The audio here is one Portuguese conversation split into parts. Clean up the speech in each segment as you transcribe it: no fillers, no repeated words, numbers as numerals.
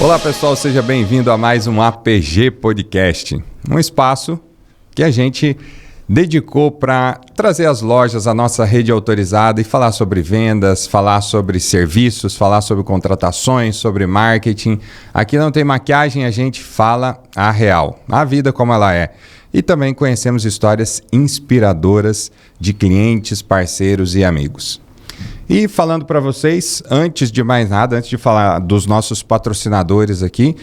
Olá pessoal, seja bem-vindo a mais um APG Podcast, um espaço que a gente dedicou para trazer as lojas, a nossa rede autorizada e falar sobre vendas, falar sobre serviços, falar sobre contratações, sobre marketing. Aqui não tem maquiagem, a gente fala a real, a vida como ela é. E também conhecemos histórias inspiradoras de clientes, parceiros e amigos. E falando para vocês, antes de mais nada, antes de falar dos nossos patrocinadores aqui,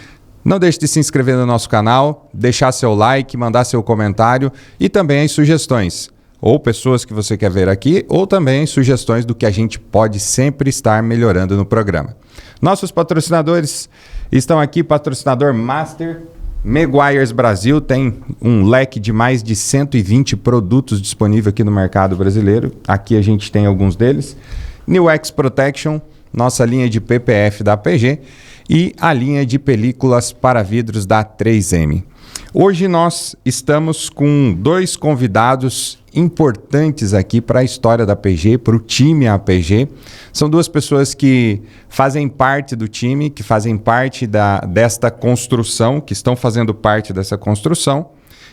não deixe de se inscrever no nosso canal, deixar seu like, mandar seu comentário e também as sugestões, ou pessoas que você quer ver aqui, ou também as sugestões do que a gente pode sempre estar melhorando no programa. Nossos patrocinadores estão aqui, patrocinador Master, Meguiar's Brasil, tem um leque de mais de 120 produtos disponível aqui no mercado brasileiro. Aqui a gente tem alguns deles. New X Protection, nossa linha de PPF da APG e a linha de películas para vidros da 3M. Hoje nós estamos com dois convidados importantes aqui para a história da APG, para o time APG. São duas pessoas que fazem parte do time, que fazem parte desta construção, que estão fazendo parte dessa construção.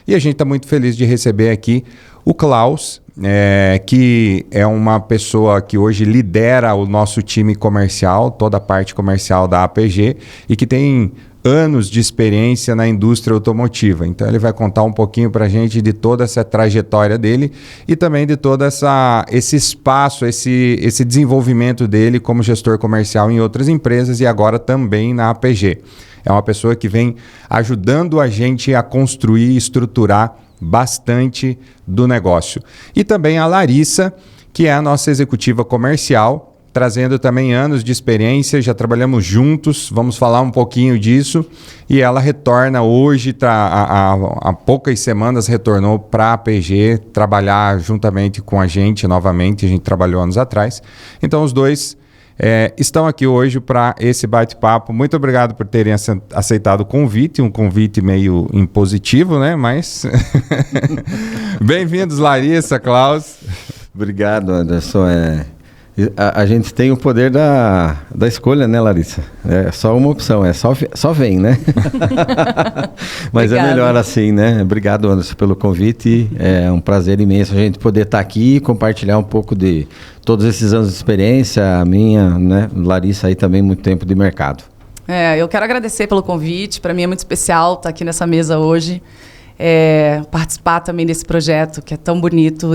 E a gente está muito feliz de receber aqui o Klaus, que é uma pessoa que hoje lidera o nosso time comercial, toda a parte comercial da APG, e que tem anos de experiência na indústria automotiva. Então ele vai contar um pouquinho para a gente de toda essa trajetória dele e também de todo esse espaço, esse desenvolvimento dele como gestor comercial em outras empresas e agora também na APG. É uma pessoa que vem ajudando a gente a construir e estruturar bastante do negócio. E também a Larissa, que é a nossa executiva comercial, trazendo também anos de experiência, já trabalhamos juntos, vamos falar um pouquinho disso. E ela retorna hoje, há poucas semanas, retornou para a APG, trabalhar juntamente com a gente novamente, a gente trabalhou anos atrás. Então os dois estão aqui hoje para esse bate-papo. Muito obrigado por terem aceitado o convite, um convite meio impositivo, né? Mas bem-vindos, Larissa, Klaus. Obrigado, Anderson. A gente tem o poder da escolha, né, Larissa? É só uma opção, só vem, né? Mas é melhor assim, né? Obrigado, Anderson, pelo convite. É um prazer imenso a gente poder estar aqui e compartilhar um pouco de todos esses anos de experiência, a minha, né, Larissa aí também muito tempo de mercado. Eu quero agradecer pelo convite, para mim é muito especial estar aqui nessa mesa hoje, participar também desse projeto que é tão bonito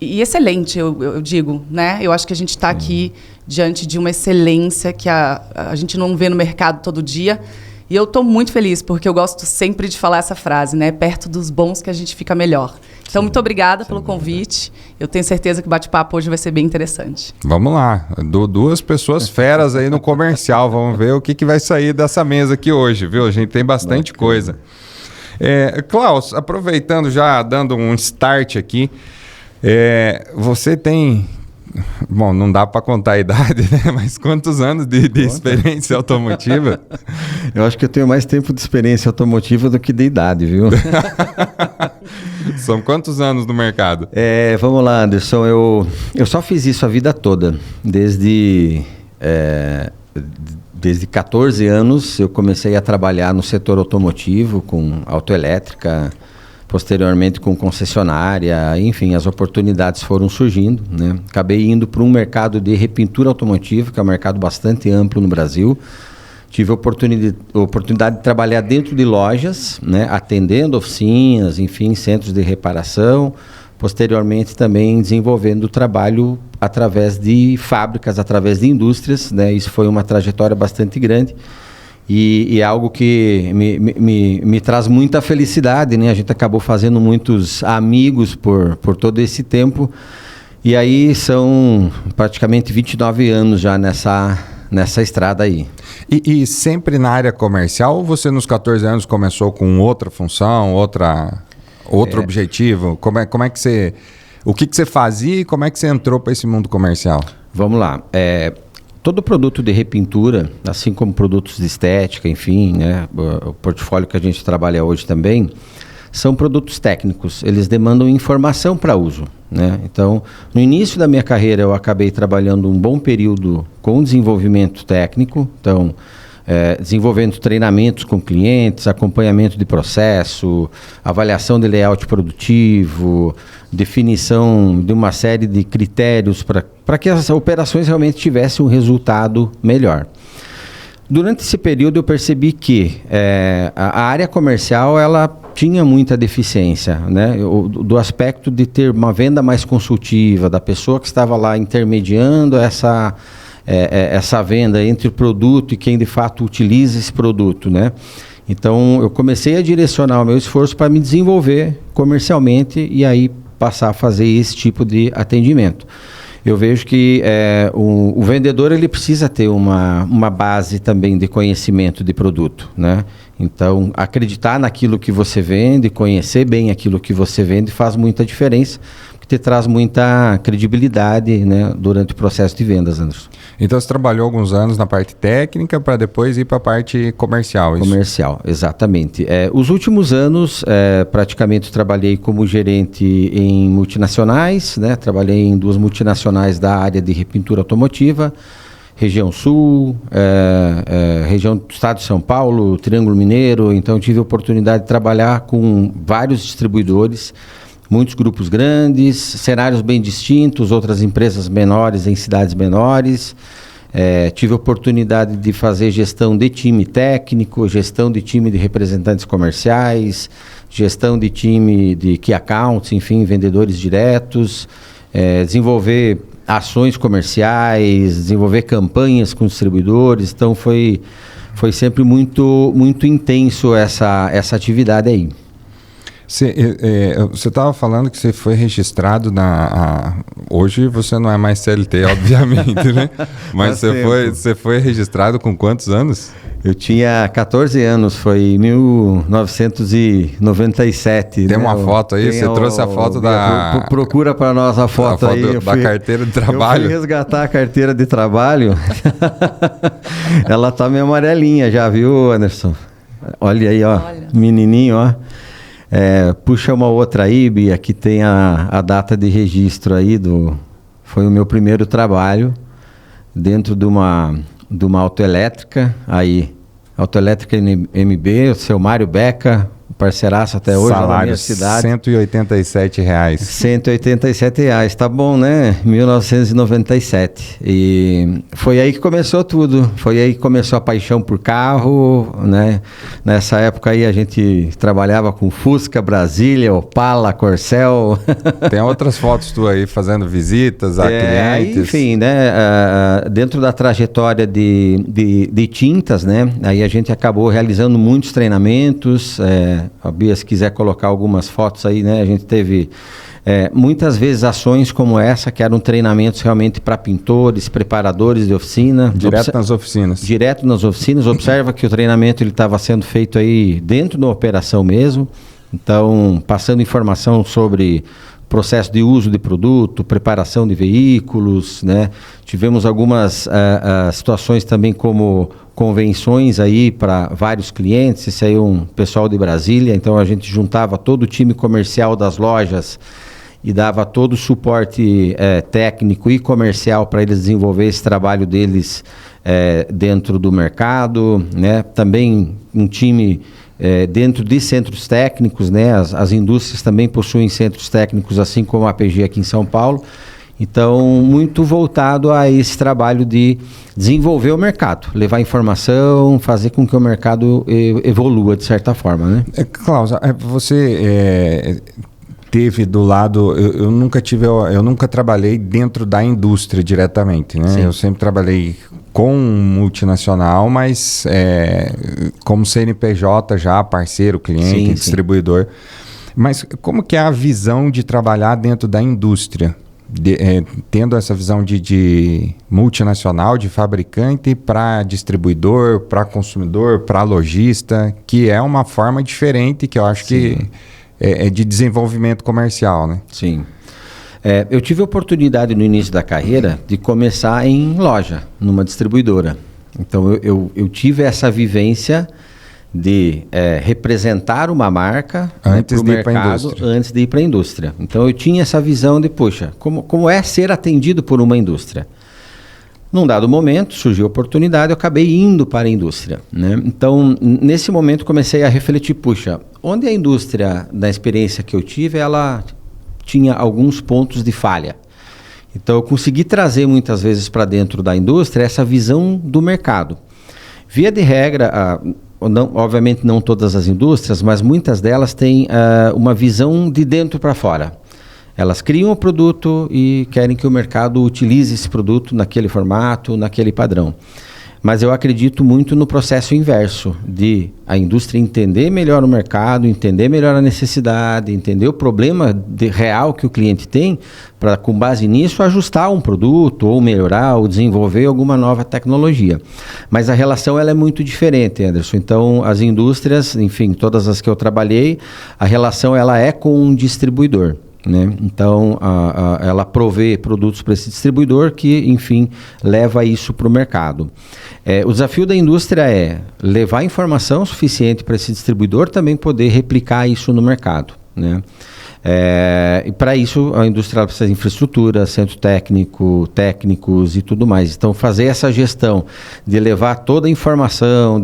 e excelente, eu digo, né? Eu acho que a gente está aqui diante de uma excelência que a gente não vê no mercado todo dia. E eu estou muito feliz, porque eu gosto sempre de falar essa frase, né? Perto dos bons que a gente fica melhor. Então, muito obrigada pelo convite. Eu tenho certeza que o bate-papo hoje vai ser bem interessante. Vamos lá. Duas pessoas feras aí no comercial. Vamos ver o que vai sair dessa mesa aqui hoje, viu? A gente tem bastante coisa. Klaus, aproveitando, já dando um start aqui, você tem, bom, não dá para contar a idade, né? Mas quantos anos de experiência automotiva? Eu acho que eu tenho mais tempo de experiência automotiva do que de idade, viu? São quantos anos no mercado? Vamos lá, Anderson, eu só fiz isso a vida toda. Desde 14 anos eu comecei a trabalhar no setor automotivo, com autoelétrica, posteriormente com concessionária, enfim, as oportunidades foram surgindo, né? Acabei indo para um mercado de repintura automotiva, que é um mercado bastante amplo no Brasil. Tive a oportunidade de trabalhar dentro de lojas, né? Atendendo oficinas, enfim, centros de reparação. Posteriormente também desenvolvendo o trabalho através de fábricas, através de indústrias, né? Isso foi uma trajetória bastante grande. E é algo que me traz muita felicidade, né? A gente acabou fazendo muitos amigos por todo esse tempo. E aí são praticamente 29 anos já nessa estrada aí. E sempre na área comercial, ou você nos 14 anos começou com outra função, outro objetivo? Como é que você... O que você fazia e como é que você entrou para esse mundo comercial? Vamos lá. Todo produto de repintura, assim como produtos de estética, enfim, né, o portfólio que a gente trabalha hoje também, são produtos técnicos. Eles demandam informação para uso, né? Então, no início da minha carreira, eu acabei trabalhando um bom período com desenvolvimento técnico. Então, desenvolvendo treinamentos com clientes, acompanhamento de processo, avaliação de layout produtivo, definição de uma série de critérios para que as operações realmente tivessem um resultado melhor. Durante esse período eu percebi que a área comercial ela tinha muita deficiência, né? Do aspecto de ter uma venda mais consultiva, da pessoa que estava lá intermediando essa venda entre o produto e quem de fato utiliza esse produto, né? Então eu comecei a direcionar o meu esforço para me desenvolver comercialmente e aí passar a fazer esse tipo de atendimento. Eu vejo que o vendedor ele precisa ter uma base também de conhecimento de produto, né? Então, acreditar naquilo que você vende, conhecer bem aquilo que você vende faz muita diferença, porque te traz muita credibilidade, né, durante o processo de vendas, Anderson. Então, você trabalhou alguns anos na parte técnica para depois ir para a parte comercial, isso? Comercial, exatamente. Os últimos anos, praticamente trabalhei como gerente em multinacionais, né? Trabalhei em 2 multinacionais da área de repintura automotiva, região sul, região do estado de São Paulo, Triângulo Mineiro. Então tive a oportunidade de trabalhar com vários distribuidores, muitos grupos grandes, cenários bem distintos, outras empresas menores em cidades menores. Tive a oportunidade de fazer gestão de time técnico, gestão de time de representantes comerciais, gestão de time de key accounts, enfim, vendedores diretos, desenvolver ações comerciais, desenvolver campanhas com distribuidores. Então foi sempre muito intenso essa atividade aí. Você estava falando que você foi registrado hoje você não é mais CLT, obviamente, né? Mas você foi registrado com quantos anos? Eu tinha 14 anos, foi em 1997. Tem uma foto aí? Você trouxe a foto da... Procura para nós a foto aí. Da carteira de trabalho. Eu fui resgatar a carteira de trabalho. Ela tá meio amarelinha já, viu, Anderson? Olha aí, ó. Olha. Menininho, ó. Puxa uma outra aí, Bia, aqui tem a data de registro aí foi o meu primeiro trabalho dentro de uma autoelétrica, aí, autoelétrica MB, o seu Mário Beca, parceiraço até hoje na minha cidade. R$187. R$187, tá bom, né? 1997. E foi aí que começou tudo. Foi aí que começou a paixão por carro, né? Nessa época aí a gente trabalhava com Fusca, Brasília, Opala, Corcel. Tem outras fotos tu aí fazendo visitas a clientes. Enfim, né? Dentro da trajetória de tintas, né? Aí a gente acabou realizando muitos treinamentos. A Bia, se quiser colocar algumas fotos aí, né? A gente teve muitas vezes ações como essa, que eram treinamentos realmente para pintores, preparadores de oficina. Direto nas oficinas. Direto nas oficinas. Observa que o treinamento estava sendo feito aí dentro da operação mesmo. Então, passando informação sobre processo de uso de produto, preparação de veículos, né? Tivemos algumas situações também como convenções aí para vários clientes. Esse aí é um pessoal de Brasília, então a gente juntava todo o time comercial das lojas e dava todo o suporte técnico e comercial para eles desenvolver esse trabalho deles dentro do mercado, né? Também um time dentro de centros técnicos, né? As indústrias também possuem centros técnicos, assim como a APG aqui em São Paulo. Então, muito voltado a esse trabalho de desenvolver o mercado, levar informação, fazer com que o mercado evolua de certa forma, né? Klaus, você teve do lado... Eu nunca trabalhei dentro da indústria diretamente, né? Sim. Eu sempre trabalhei com multinacional, mas como CNPJ já, parceiro, cliente, sim, distribuidor. Sim. Mas como que é a visão de trabalhar dentro da indústria? Tendo essa visão de multinacional, de fabricante para distribuidor, para consumidor, para lojista, que é uma forma diferente que eu acho que é de desenvolvimento comercial, né? Sim. Eu tive a oportunidade no início da carreira de começar em loja, numa distribuidora. Então eu tive essa vivência de representar uma marca antes de ir para a indústria. Antes de ir para a indústria. Então eu tinha essa visão de, poxa, como é ser atendido por uma indústria? Num dado momento, surgiu a oportunidade, eu acabei indo para a indústria, né? Então, nesse momento, comecei a refletir, puxa, onde a indústria, da experiência que eu tive, ela tinha alguns pontos de falha. Então, eu consegui trazer muitas vezes para dentro da indústria essa visão do mercado. Via de regra, obviamente não todas as indústrias, mas muitas delas têm uma visão de dentro para fora. Elas criam o produto e querem que o mercado utilize esse produto naquele formato, naquele padrão. Mas eu acredito muito no processo inverso, de a indústria entender melhor o mercado, entender melhor a necessidade, entender o problema real que o cliente tem, para, com base nisso, ajustar um produto, ou melhorar, ou desenvolver alguma nova tecnologia. Mas a relação ela é muito diferente, Anderson. Então, as indústrias, enfim, todas as que eu trabalhei, a relação ela é com um distribuidor, né? Então, ela provê produtos para esse distribuidor que, enfim, leva isso para o mercado. O desafio da indústria é levar informação suficiente para esse distribuidor também poder replicar isso no mercado, né? E para isso, a indústria precisa de infraestrutura, centro técnico, técnicos e tudo mais. Então, fazer essa gestão de levar toda a informação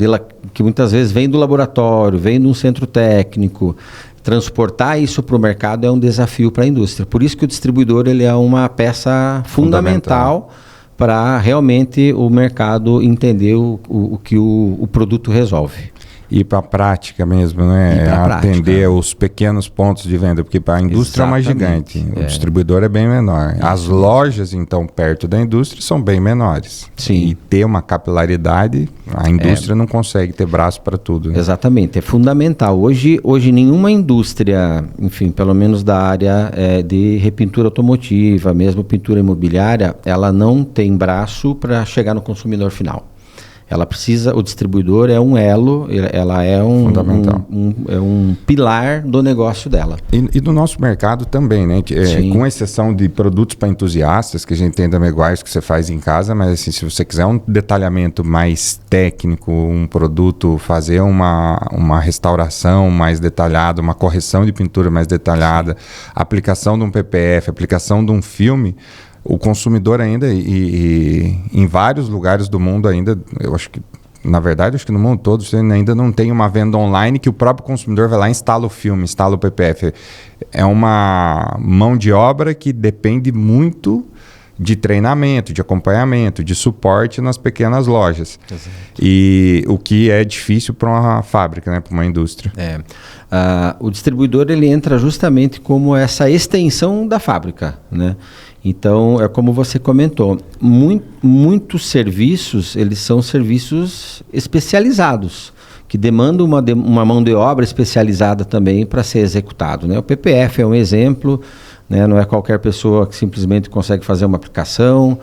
que muitas vezes vem do laboratório, vem de um centro técnico, transportar isso para o mercado é um desafio para a indústria. Por isso que o distribuidor ele é uma peça fundamental para realmente o mercado entender o que o produto resolve. E para a prática mesmo, né? Atender os pequenos pontos de venda, porque para a indústria é uma gigante, o distribuidor é bem menor. As lojas, então, perto da indústria são bem menores. Sim. E ter uma capilaridade, a indústria não consegue ter braço para tudo. Né? Exatamente, é fundamental. Hoje nenhuma indústria, enfim, pelo menos da área de repintura automotiva, mesmo pintura imobiliária, ela não tem braço para chegar no consumidor final. Ela precisa, o distribuidor é um elo, ela é um pilar do negócio dela. E do nosso mercado também, né? Com exceção de produtos para entusiastas, que a gente tem da Meguiar's que você faz em casa, mas assim, se você quiser um detalhamento mais técnico, um produto, fazer uma restauração mais detalhada, uma correção de pintura mais detalhada, aplicação de um PPF, aplicação de um filme, o consumidor ainda, e em vários lugares do mundo ainda, eu acho que, na verdade, acho que no mundo todo você ainda não tem uma venda online que o próprio consumidor vai lá e instala o filme, instala o PPF. É uma mão de obra que depende muito de treinamento, de acompanhamento, de suporte nas pequenas lojas. Exato. E o que é difícil para uma fábrica, né, para uma indústria. O distribuidor ele entra justamente como essa extensão da fábrica, né? Então, é como você comentou, muitos serviços, eles são serviços especializados, que demandam uma mão de obra especializada também para ser executado, né? O PPF é um exemplo, né? Não é qualquer pessoa que simplesmente consegue fazer uma aplicação.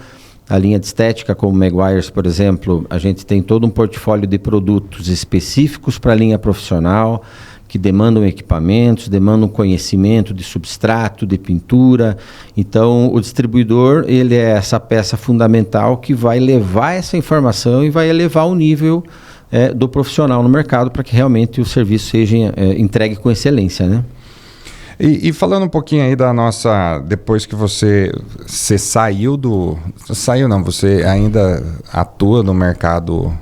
A linha de estética, como Meguiar's, por exemplo, a gente tem todo um portfólio de produtos específicos para a linha profissional, que demandam equipamentos, demandam conhecimento de substrato, de pintura. Então, o distribuidor ele é essa peça fundamental que vai levar essa informação e vai elevar o nível do profissional no mercado para que realmente o serviço seja entregue com excelência, né? E falando um pouquinho aí da nossa... Depois que você saiu do... Saiu não, você ainda atua no mercado...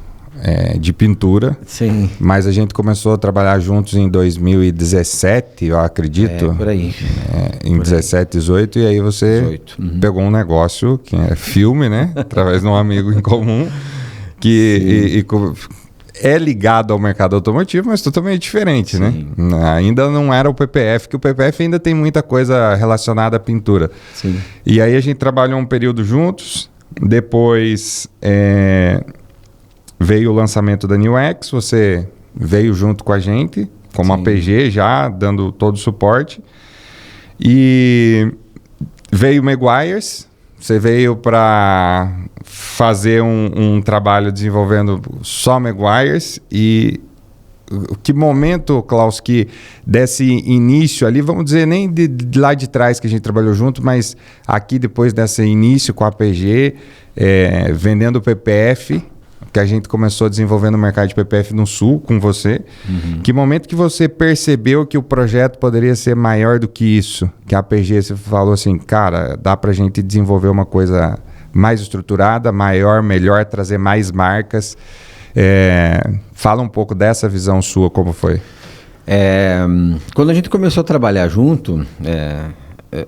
de pintura. Sim. Mas a gente começou a trabalhar juntos em 2017, eu acredito. Por aí. Em 17, 18, e aí você pegou um negócio que é filme, né? Através de um amigo em comum, que é ligado ao mercado automotivo, mas totalmente diferente, né? Ainda não era o PPF, que o PPF ainda tem muita coisa relacionada à pintura. Sim. E aí a gente trabalhou um período juntos, depois... veio o lançamento da New X, você veio junto com a gente, como APG já, dando todo o suporte. E veio o Meguiar's, você veio para fazer um trabalho desenvolvendo só Meguiar's. E que momento, Klaus, que desse início ali, vamos dizer, nem de lá de trás que a gente trabalhou junto, mas aqui depois desse início com a APG, vendendo o PPF... que a gente começou a desenvolver no mercado de PPF no Sul com você. Que momento que você percebeu que o projeto poderia ser maior do que isso? Que a APG, você falou assim, cara, dá pra gente desenvolver uma coisa mais estruturada, maior, melhor, trazer mais marcas. Fala um pouco dessa visão sua, como foi? Quando a gente começou a trabalhar junto,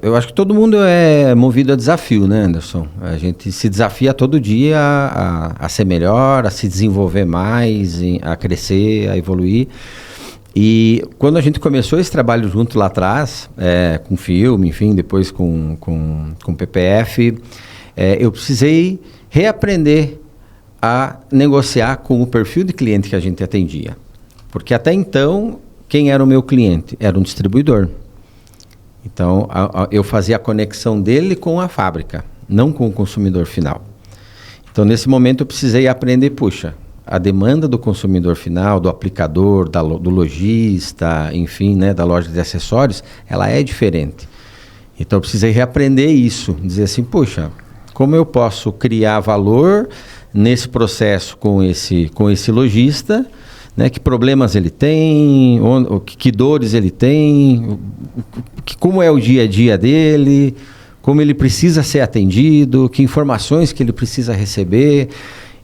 eu acho que todo mundo é movido a desafio, né, Anderson? A gente se desafia todo dia a ser melhor, a se desenvolver mais, a crescer, a evoluir. E quando a gente começou esse trabalho junto lá atrás, com filme, enfim, depois com PPF, eu precisei reaprender a negociar com o perfil de cliente que a gente atendia. Porque até então, quem era o meu cliente? Era um distribuidor. Então, eu fazia a conexão dele com a fábrica, não com o consumidor final. Então, nesse momento, eu precisei aprender, a demanda do consumidor final, do aplicador, do lojista, enfim, né, da loja de acessórios, ela é diferente. Então, eu precisei reaprender isso, dizer assim, como eu posso criar valor nesse processo com esse lojista, né, que problemas ele tem, que dores ele tem, como é o dia a dia dele, como ele precisa ser atendido, que informações que ele precisa receber.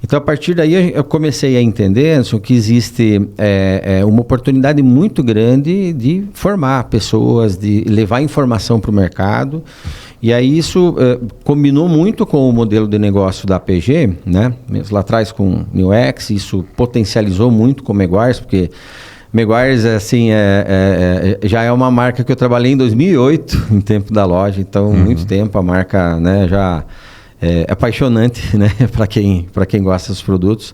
Então, a partir daí, eu comecei a entender, Anderson, que existe uma oportunidade muito grande de formar pessoas, de levar informação para o mercado. E aí isso combinou muito com o modelo de negócio da APG, né? Mesmo lá atrás com o Newex, isso potencializou muito com o Meguiar's, porque Meguiar's já é uma marca que eu trabalhei em 2008, em tempo da loja, então muito tempo a marca, né, já... É apaixonante, né, para quem gosta dos produtos,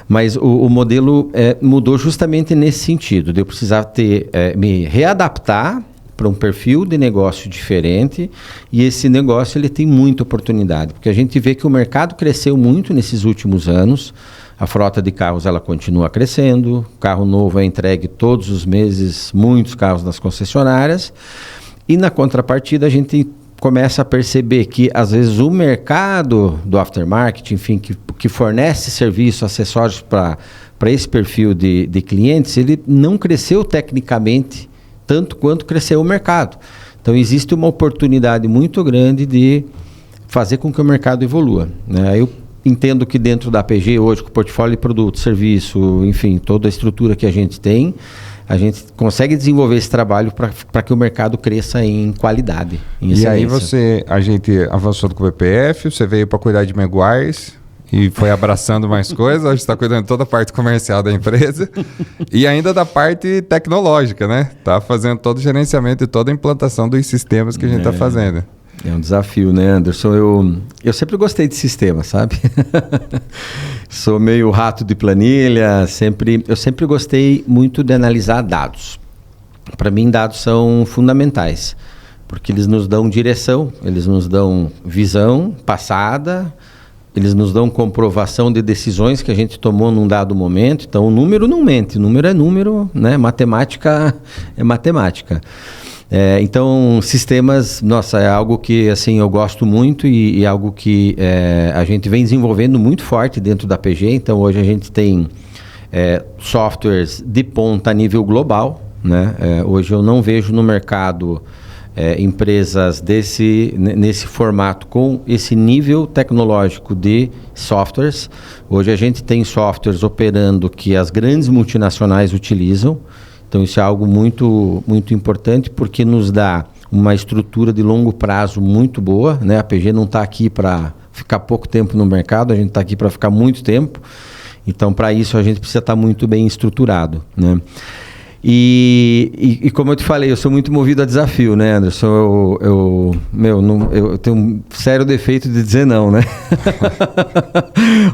mas o modelo mudou justamente nesse sentido, de eu precisar me readaptar para um perfil de negócio diferente, e esse negócio ele tem muita oportunidade, porque a gente vê que o mercado cresceu muito nesses últimos anos, a frota de carros ela continua crescendo, carro novo é entregue todos os meses, muitos carros nas concessionárias, e na contrapartida a gente começa a perceber que, às vezes, o mercado do aftermarket, enfim, que fornece serviço, acessórios para esse perfil de clientes, ele não cresceu tecnicamente tanto quanto cresceu o mercado. Então, existe uma oportunidade muito grande de fazer com que o mercado evolua, né? Eu entendo que dentro da APG, hoje, com o portfólio de produto, serviço, enfim, toda a estrutura que a gente tem, a gente consegue desenvolver esse trabalho para que o mercado cresça em qualidade, em excelência. E aí a gente avançou com o PPF, você veio para cuidar de Meguiar's e foi abraçando mais coisas, hoje está cuidando de toda a parte comercial da empresa e ainda da parte tecnológica, né? Está fazendo todo o gerenciamento e toda a implantação dos sistemas que a gente está fazendo. É um desafio, né, Anderson? Eu sempre gostei de sistema, sabe? Sou meio rato de planilha, eu sempre gostei muito de analisar dados. Para mim, dados são fundamentais, porque eles nos dão direção, eles nos dão visão passada, eles nos dão comprovação de decisões que a gente tomou num dado momento. Então, o número não mente, número é número, né? Matemática é matemática. Então, sistemas, nossa, é algo que assim, eu gosto muito e algo que a gente vem desenvolvendo muito forte dentro da PG. Então, hoje a gente tem softwares de ponta a nível global, né? Hoje eu não vejo no mercado empresas nesse formato com esse nível tecnológico de softwares. Hoje a gente tem softwares operando que as grandes multinacionais utilizam. Então, isso é algo muito, muito importante, porque nos dá uma estrutura de longo prazo muito boa, né? A PG não está aqui para ficar pouco tempo no mercado, a gente está aqui para ficar muito tempo. Então, para isso, a gente precisa estar muito bem estruturado, né? E como eu te falei, eu sou muito movido a desafio, né, Anderson? Eu tenho um sério defeito de dizer não, né?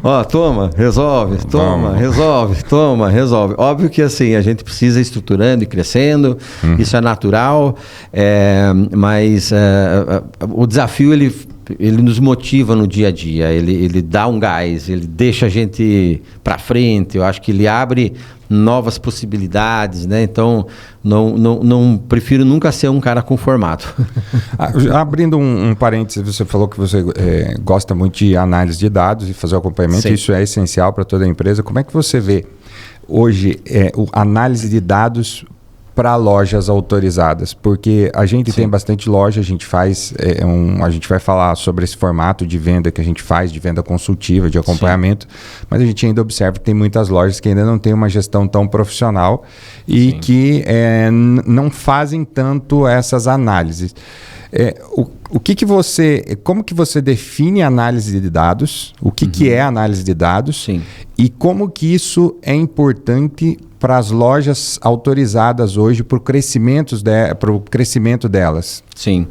Ó, toma, resolve, toma, resolve, toma, resolve. Óbvio que assim, a gente precisa ir estruturando e crescendo, isso é natural, mas o desafio, ele nos motiva no dia a dia, ele dá um gás, ele deixa a gente para frente, eu acho que ele abre novas possibilidades, né? Então, não prefiro nunca ser um cara conformado. Abrindo um parênteses, você falou que você gosta muito de análise de dados e fazer o acompanhamento. Sim. Isso é essencial para toda a empresa. Como é que você vê hoje a análise de dados para lojas autorizadas? Porque a gente tem bastante loja, a gente faz, a gente vai falar sobre esse formato de venda que a gente faz, de venda consultiva, de acompanhamento, mas a gente ainda observa que tem muitas lojas que ainda não têm uma gestão tão profissional e que não fazem tanto essas análises. Como que você define análise de dados? O que é análise de dados? Sim. E como que isso é importante para as lojas autorizadas hoje para o crescimento delas? Sim.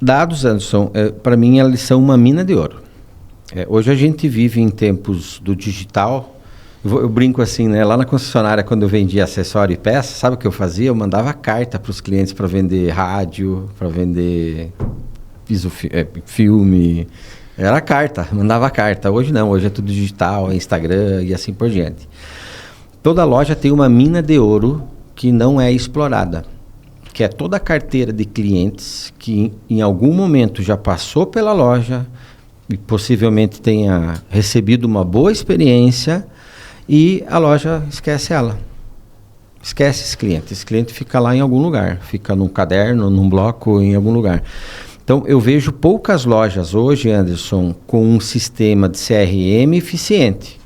Dados, Anderson, para mim eles são uma mina de ouro. Hoje a gente vive em tempos do digital. Eu brinco assim, né? Lá na concessionária, quando eu vendia acessório e peça, sabe o que eu fazia? Eu mandava carta para os clientes para vender rádio, para vender filme. Era carta, mandava carta. Hoje não, hoje é tudo digital, é Instagram e assim por diante. Toda loja tem uma mina de ouro que não é explorada, que é toda a carteira de clientes que em algum momento já passou pela loja e possivelmente tenha recebido uma boa experiência e a loja esquece ela. Esquece esse cliente. Esse cliente fica lá em algum lugar, fica num caderno, num bloco, em algum lugar. Então, eu vejo poucas lojas hoje, Anderson, com um sistema de CRM eficiente,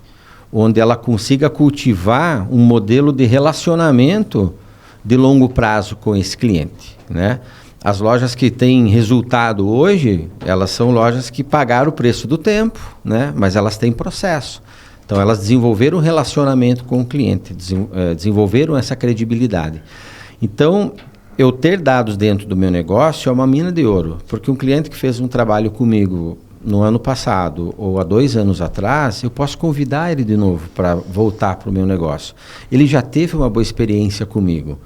onde ela consiga cultivar um modelo de relacionamento de longo prazo com esse cliente, né? As lojas que têm resultado hoje, elas são lojas que pagaram o preço do tempo, né? Mas elas têm processo. Então, elas desenvolveram um relacionamento com o cliente, desenvolveram essa credibilidade. Então, eu ter dados dentro do meu negócio é uma mina de ouro, porque um cliente que fez um trabalho comigo no ano passado ou há 2 anos atrás, eu posso convidar ele de novo para voltar para o meu negócio. Ele já teve uma boa experiência comigo.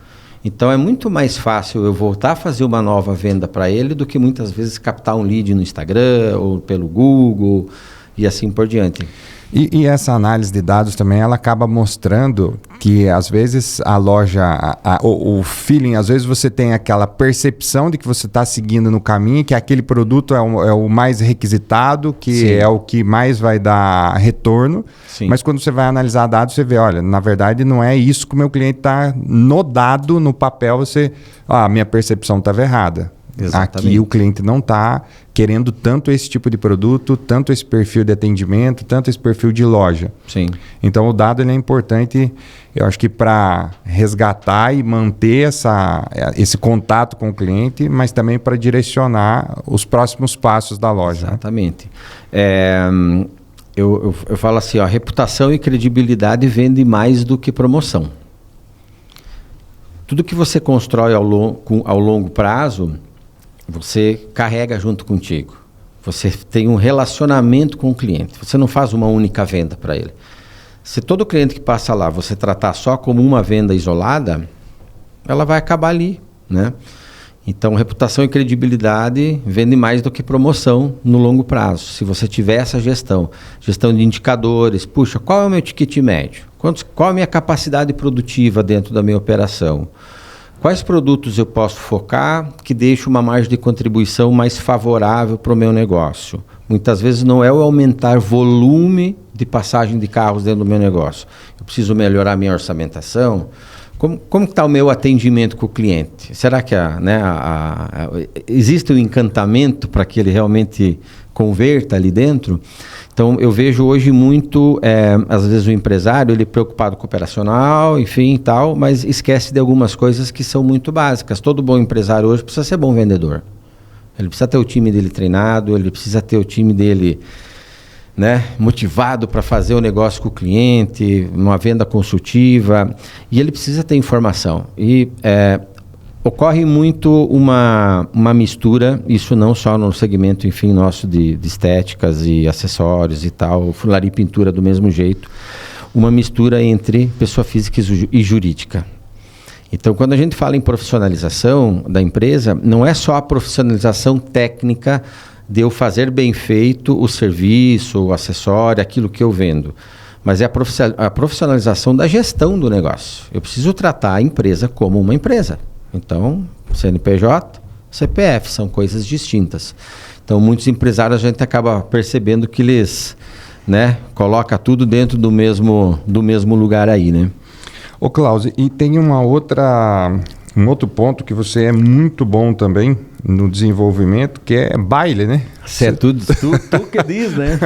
Então, é muito mais fácil eu voltar a fazer uma nova venda para ele do que muitas vezes captar um lead no Instagram ou pelo Google e assim por diante. E essa análise de dados também, ela acaba mostrando que às vezes a loja, o feeling, às vezes você tem aquela percepção de que você está seguindo no caminho, que aquele produto é o mais requisitado, que é o que mais vai dar retorno. Sim. Mas quando você vai analisar dados, você vê, olha, na verdade não é isso que o meu cliente está no dado, no papel, a minha percepção estava errada. Exatamente. Aqui o cliente não está querendo tanto esse tipo de produto, tanto esse perfil de atendimento, tanto esse perfil de loja. Sim. Então o dado ele é importante, eu acho que para resgatar e manter esse contato com o cliente, mas também para direcionar os próximos passos da loja. Exatamente. Né? Eu falo assim, reputação e credibilidade vendem mais do que promoção. Tudo que você constrói ao longo prazo, você carrega junto contigo. Você tem um relacionamento com o cliente. Você não faz uma única venda para ele. Se todo cliente que passa lá você tratar só como uma venda isolada, ela vai acabar ali, né? Então, reputação e credibilidade vende mais do que promoção no longo prazo. Se você tiver essa gestão de indicadores, puxa, qual é o meu ticket médio? Qual é a minha capacidade produtiva dentro da minha operação? Quais produtos eu posso focar que deixe uma margem de contribuição mais favorável para o meu negócio? Muitas vezes não é o aumentar volume de passagem de carros dentro do meu negócio. Eu preciso melhorar minha orçamentação. Como está o meu atendimento com o cliente? Será que existe um encantamento para que ele realmente converta ali dentro? Então, eu vejo hoje muito, às vezes o empresário, ele é preocupado com o operacional, enfim e tal, mas esquece de algumas coisas que são muito básicas. Todo bom empresário hoje precisa ser bom vendedor. Ele precisa ter o time dele treinado, ele precisa ter o time dele, né, motivado para fazer o negócio com o cliente, uma venda consultiva, e ele precisa ter informação. E ocorre muito uma mistura, isso não só no segmento, enfim, nosso de estéticas e acessórios e tal, funilaria e pintura do mesmo jeito, uma mistura entre pessoa física e jurídica. Então, quando a gente fala em profissionalização da empresa, não é só a profissionalização técnica de eu fazer bem feito o serviço, o acessório, aquilo que eu vendo, mas é a profissionalização da gestão do negócio. Eu preciso tratar a empresa como uma empresa. Então, CNPJ, CPF, são coisas distintas. Então, muitos empresários a gente acaba percebendo que eles, né, colocam tudo dentro do mesmo lugar aí, né? Ô, Klaus, e tem um outro ponto que você é muito bom também no desenvolvimento, que é baile, né? Você é tu que diz, né?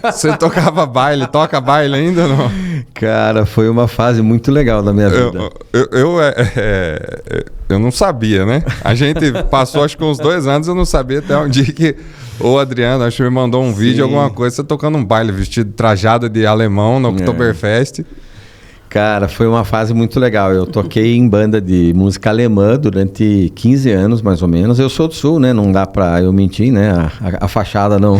Você tocava baile, toca baile ainda ou não? Cara, foi uma fase muito legal da minha vida. Eu não sabia, né? A gente passou acho que uns 2 anos, eu não sabia até um dia que o Adriano, acho que me mandou um vídeo, alguma coisa, você tocando um baile vestido, trajado de alemão no Oktoberfest. Cara, foi uma fase muito legal. Eu toquei em banda de música alemã durante 15 anos, mais ou menos. Eu sou do Sul, né? Não dá pra eu mentir, né? A fachada não...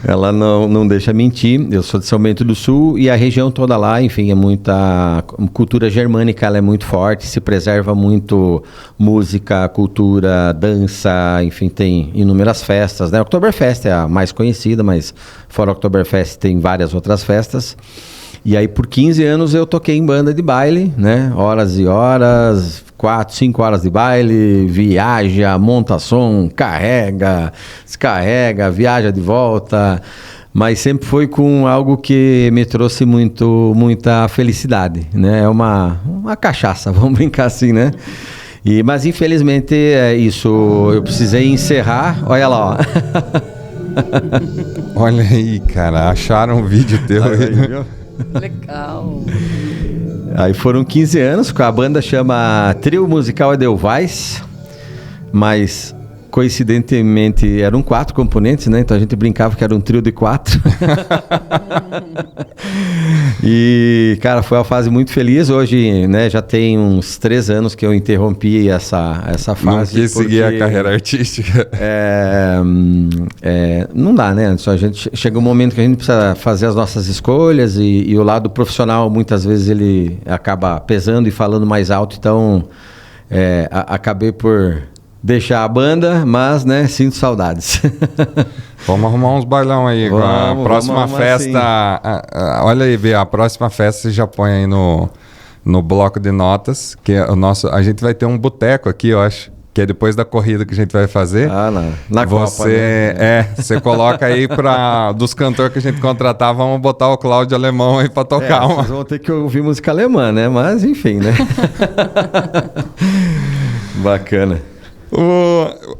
Ela não deixa mentir. Eu sou de São Bento do Sul e a região toda lá, enfim, é muita... Cultura germânica, ela é muito forte. Se preserva muito música, cultura, dança, enfim, tem inúmeras festas, né? Oktoberfest é a mais conhecida, mas fora Oktoberfest tem várias outras festas. E aí, por 15 anos, eu toquei em banda de baile, né? Horas e horas, 4, 5 horas de baile, viaja, monta som, carrega, descarrega, viaja de volta. Mas sempre foi com algo que me trouxe muita felicidade, né? É uma cachaça, vamos brincar assim, né? Mas, infelizmente, é isso. Eu precisei encerrar. Olha lá, ó. Olha aí, cara. Acharam um vídeo teu aí, viu? Legal. Aí foram 15 anos, a banda chama Trio Musical Edelweiss, mas coincidentemente eram 4 componentes, né? Então a gente brincava que era um trio de 4. E, cara, foi uma fase muito feliz. Hoje, né, já tem uns 3 anos que eu interrompi essa fase. Não quis seguir a carreira artística. Não dá, né? Só a gente chega um momento que a gente precisa fazer as nossas escolhas e o lado profissional, muitas vezes, ele acaba pesando e falando mais alto. Então, acabei por deixar a banda, mas, né, sinto saudades. Vamos arrumar uns bailão aí. A próxima festa... olha aí, Bia, a próxima festa você já põe aí no bloco de notas, que é o nosso... A gente vai ter um boteco aqui, eu acho, que é depois da corrida que a gente vai fazer. Na Copa, né? Você coloca aí dos cantores que a gente contratar, vamos botar o Cláudio Alemão aí pra tocar. Vocês vão ter que ouvir música alemã, né? Mas, enfim, né? Bacana.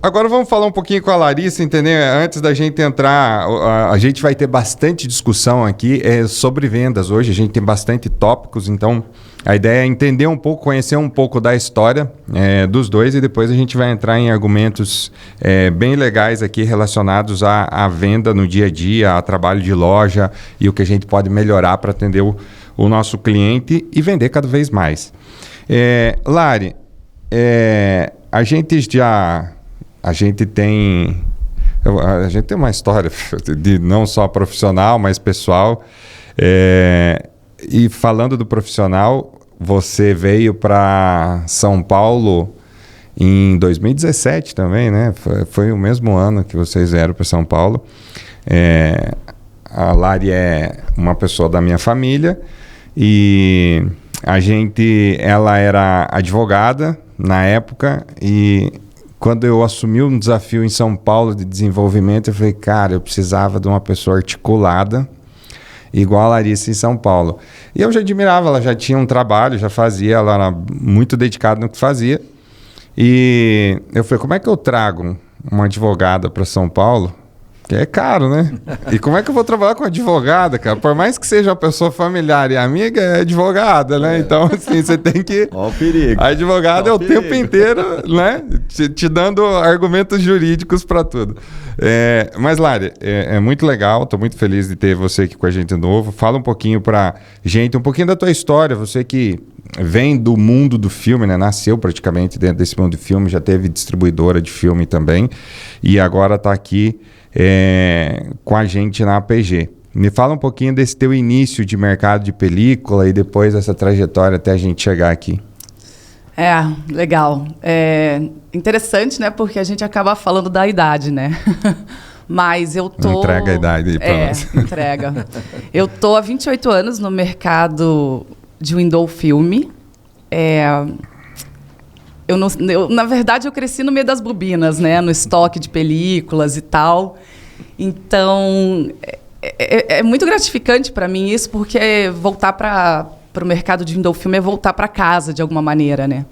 Agora vamos falar um pouquinho com a Larissa, entendeu? Antes da gente entrar, a gente vai ter bastante discussão aqui sobre vendas. Hoje a gente tem bastante tópicos, então a ideia é entender um pouco, conhecer um pouco da história dos dois e depois a gente vai entrar em argumentos bem legais aqui relacionados à venda no dia a dia, a trabalho de loja e o que a gente pode melhorar para atender o nosso cliente e vender cada vez mais. Lari, a gente tem uma história de não só profissional, mas pessoal. E falando do profissional, você veio para São Paulo em 2017 também, né? Foi o mesmo ano que vocês vieram para São Paulo. A Lari é uma pessoa da minha família e ela era advogada na época e quando eu assumi um desafio em São Paulo de desenvolvimento, eu falei, cara, eu precisava de uma pessoa articulada igual a Larissa em São Paulo. E eu já admirava, ela já tinha um trabalho, já fazia, ela era muito dedicada no que fazia. E eu falei, como é que eu trago uma advogada para São Paulo? Que é caro, né? E como é que eu vou trabalhar com advogada, cara? Por mais que seja uma pessoa familiar e amiga, é advogada, né? Então, assim, você tem que... Ó o perigo. A advogada é o tempo inteiro, né? Te dando argumentos jurídicos para tudo. Mas, Lari, é muito legal. Estou muito feliz de ter você aqui com a gente de novo. Fala um pouquinho pra gente, um pouquinho da tua história. Você que vem do mundo do filme, né? Nasceu praticamente dentro desse mundo do filme, já teve distribuidora de filme também. E agora está aqui... com a gente na APG. Me fala um pouquinho desse teu início de mercado de película e depois dessa trajetória até a gente chegar aqui. Legal. Interessante, né? Porque a gente acaba falando da idade, né? Mas eu tô... Entrega a idade aí pra nós. Entrega. Eu tô há 28 anos no mercado de window filme. Na verdade, eu cresci no meio das bobinas, né? No estoque de películas e tal. Então, é muito gratificante para mim isso, porque voltar para o mercado de Indofilme é voltar para casa, de alguma maneira, né?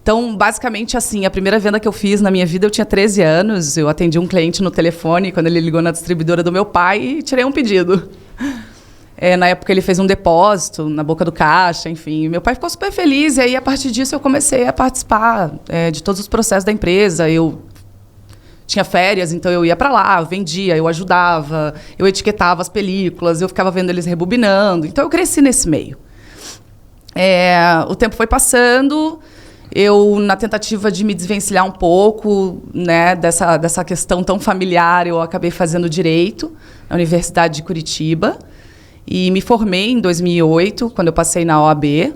Então, basicamente, assim, a primeira venda que eu fiz na minha vida, eu tinha 13 anos, eu atendi um cliente no telefone, quando ele ligou na distribuidora do meu pai, e tirei um pedido. Na época, ele fez um depósito na boca do caixa, enfim. Meu pai ficou super feliz, e aí, a partir disso, eu comecei a participar de todos os processos da empresa. Eu tinha férias, então eu ia para lá, eu vendia, eu ajudava, eu etiquetava as películas, eu ficava vendo eles rebobinando. Então, eu cresci nesse meio. O tempo foi passando... Eu, na tentativa de me desvencilhar um pouco, né, dessa questão tão familiar, eu acabei fazendo Direito na Universidade de Curitiba e me formei em 2008, quando eu passei na OAB.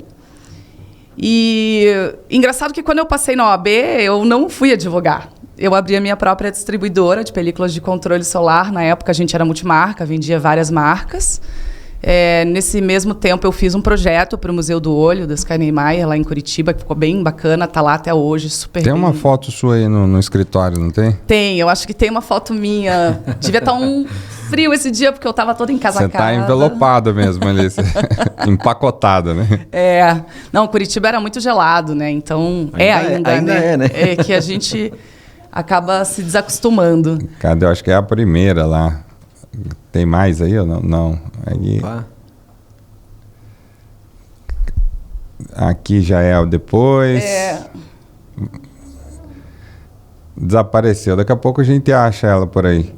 E engraçado que quando eu passei na OAB, eu não fui advogar. Eu abri a minha própria distribuidora de películas de controle solar. Na época, a gente era multimarca, vendia várias marcas. Nesse mesmo tempo, eu fiz um projeto para o Museu do Olho, da Sky Niemeyer, lá em Curitiba, que ficou bem bacana, está lá até hoje, super Tem bem. uma foto sua aí no escritório, não tem? Tem, eu acho que tem uma foto minha. Devia estar um frio esse dia, porque eu estava toda encasacada. Você está envelopada mesmo ali, empacotada, né? Não, Curitiba era muito gelado, né? Então, ainda, né? É que a gente acaba se desacostumando. Cadê? Eu acho que é a primeira lá. Tem mais aí ou não? Não. Aí... Aqui já é o depois. Desapareceu. Daqui a pouco a gente acha ela por aí.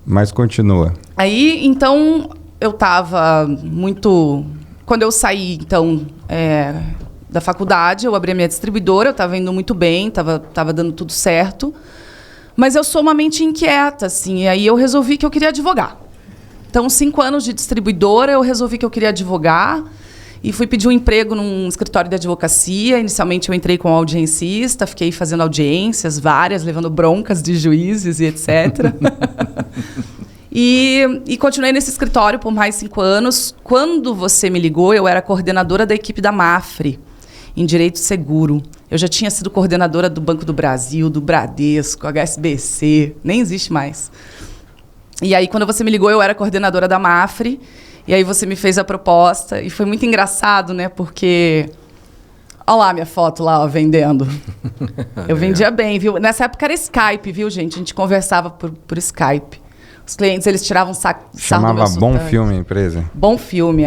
Mas continua. Aí, então, eu estava muito... Quando eu saí, então, da faculdade, eu abri a minha distribuidora, eu estava indo muito bem, estava dando tudo certo. Mas eu sou uma mente inquieta, assim, e aí eu resolvi que eu queria advogar. Então, 5 anos de distribuidora, eu resolvi que eu queria advogar e fui pedir um emprego num escritório de advocacia. Inicialmente, eu entrei como audiencista, fiquei fazendo audiências várias, levando broncas de juízes e etc. E continuei nesse escritório por mais 5 anos. Quando você me ligou, eu era coordenadora da equipe da Mafre, em Direito Seguro. Eu já tinha sido coordenadora do Banco do Brasil, do Bradesco, HSBC, nem existe mais. E aí, quando você me ligou, eu era coordenadora da Mafre, e aí você me fez a proposta, e foi muito engraçado, né, porque... Olha lá a minha foto lá, ó, vendendo. Eu vendia bem, viu? Nessa época era Skype, viu, gente? A gente conversava por Skype. Os clientes, eles tiravam sarro do meu Chamava Bom sotaque. Filme a empresa? Bom Filme,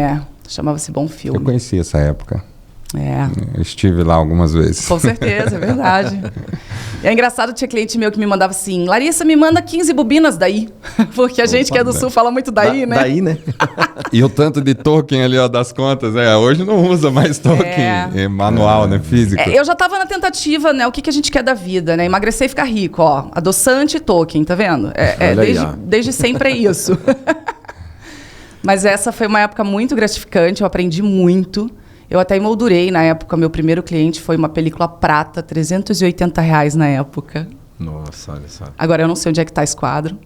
Chamava-se Bom Filme. Eu conheci essa época. Eu estive lá algumas vezes. Com certeza, é verdade. E é engraçado, tinha cliente meu que me mandava assim: Larissa, me manda 15 bobinas daí. Porque a gente que é do Sul fala muito daí, né? Daí, né? E o tanto de token ali, ó, das contas, hoje não usa mais token manual, né? Físico. Eu já estava na tentativa, né? O que a gente quer da vida, né? Emagrecer e ficar rico, ó. Adoçante e token, tá vendo? Desde sempre é isso. Mas essa foi uma época muito gratificante, eu aprendi muito. Eu até emoldurei na época. Meu primeiro cliente foi uma película prata, R$380 na época. Nossa, olha só. Agora eu não sei onde é que está esse quadro.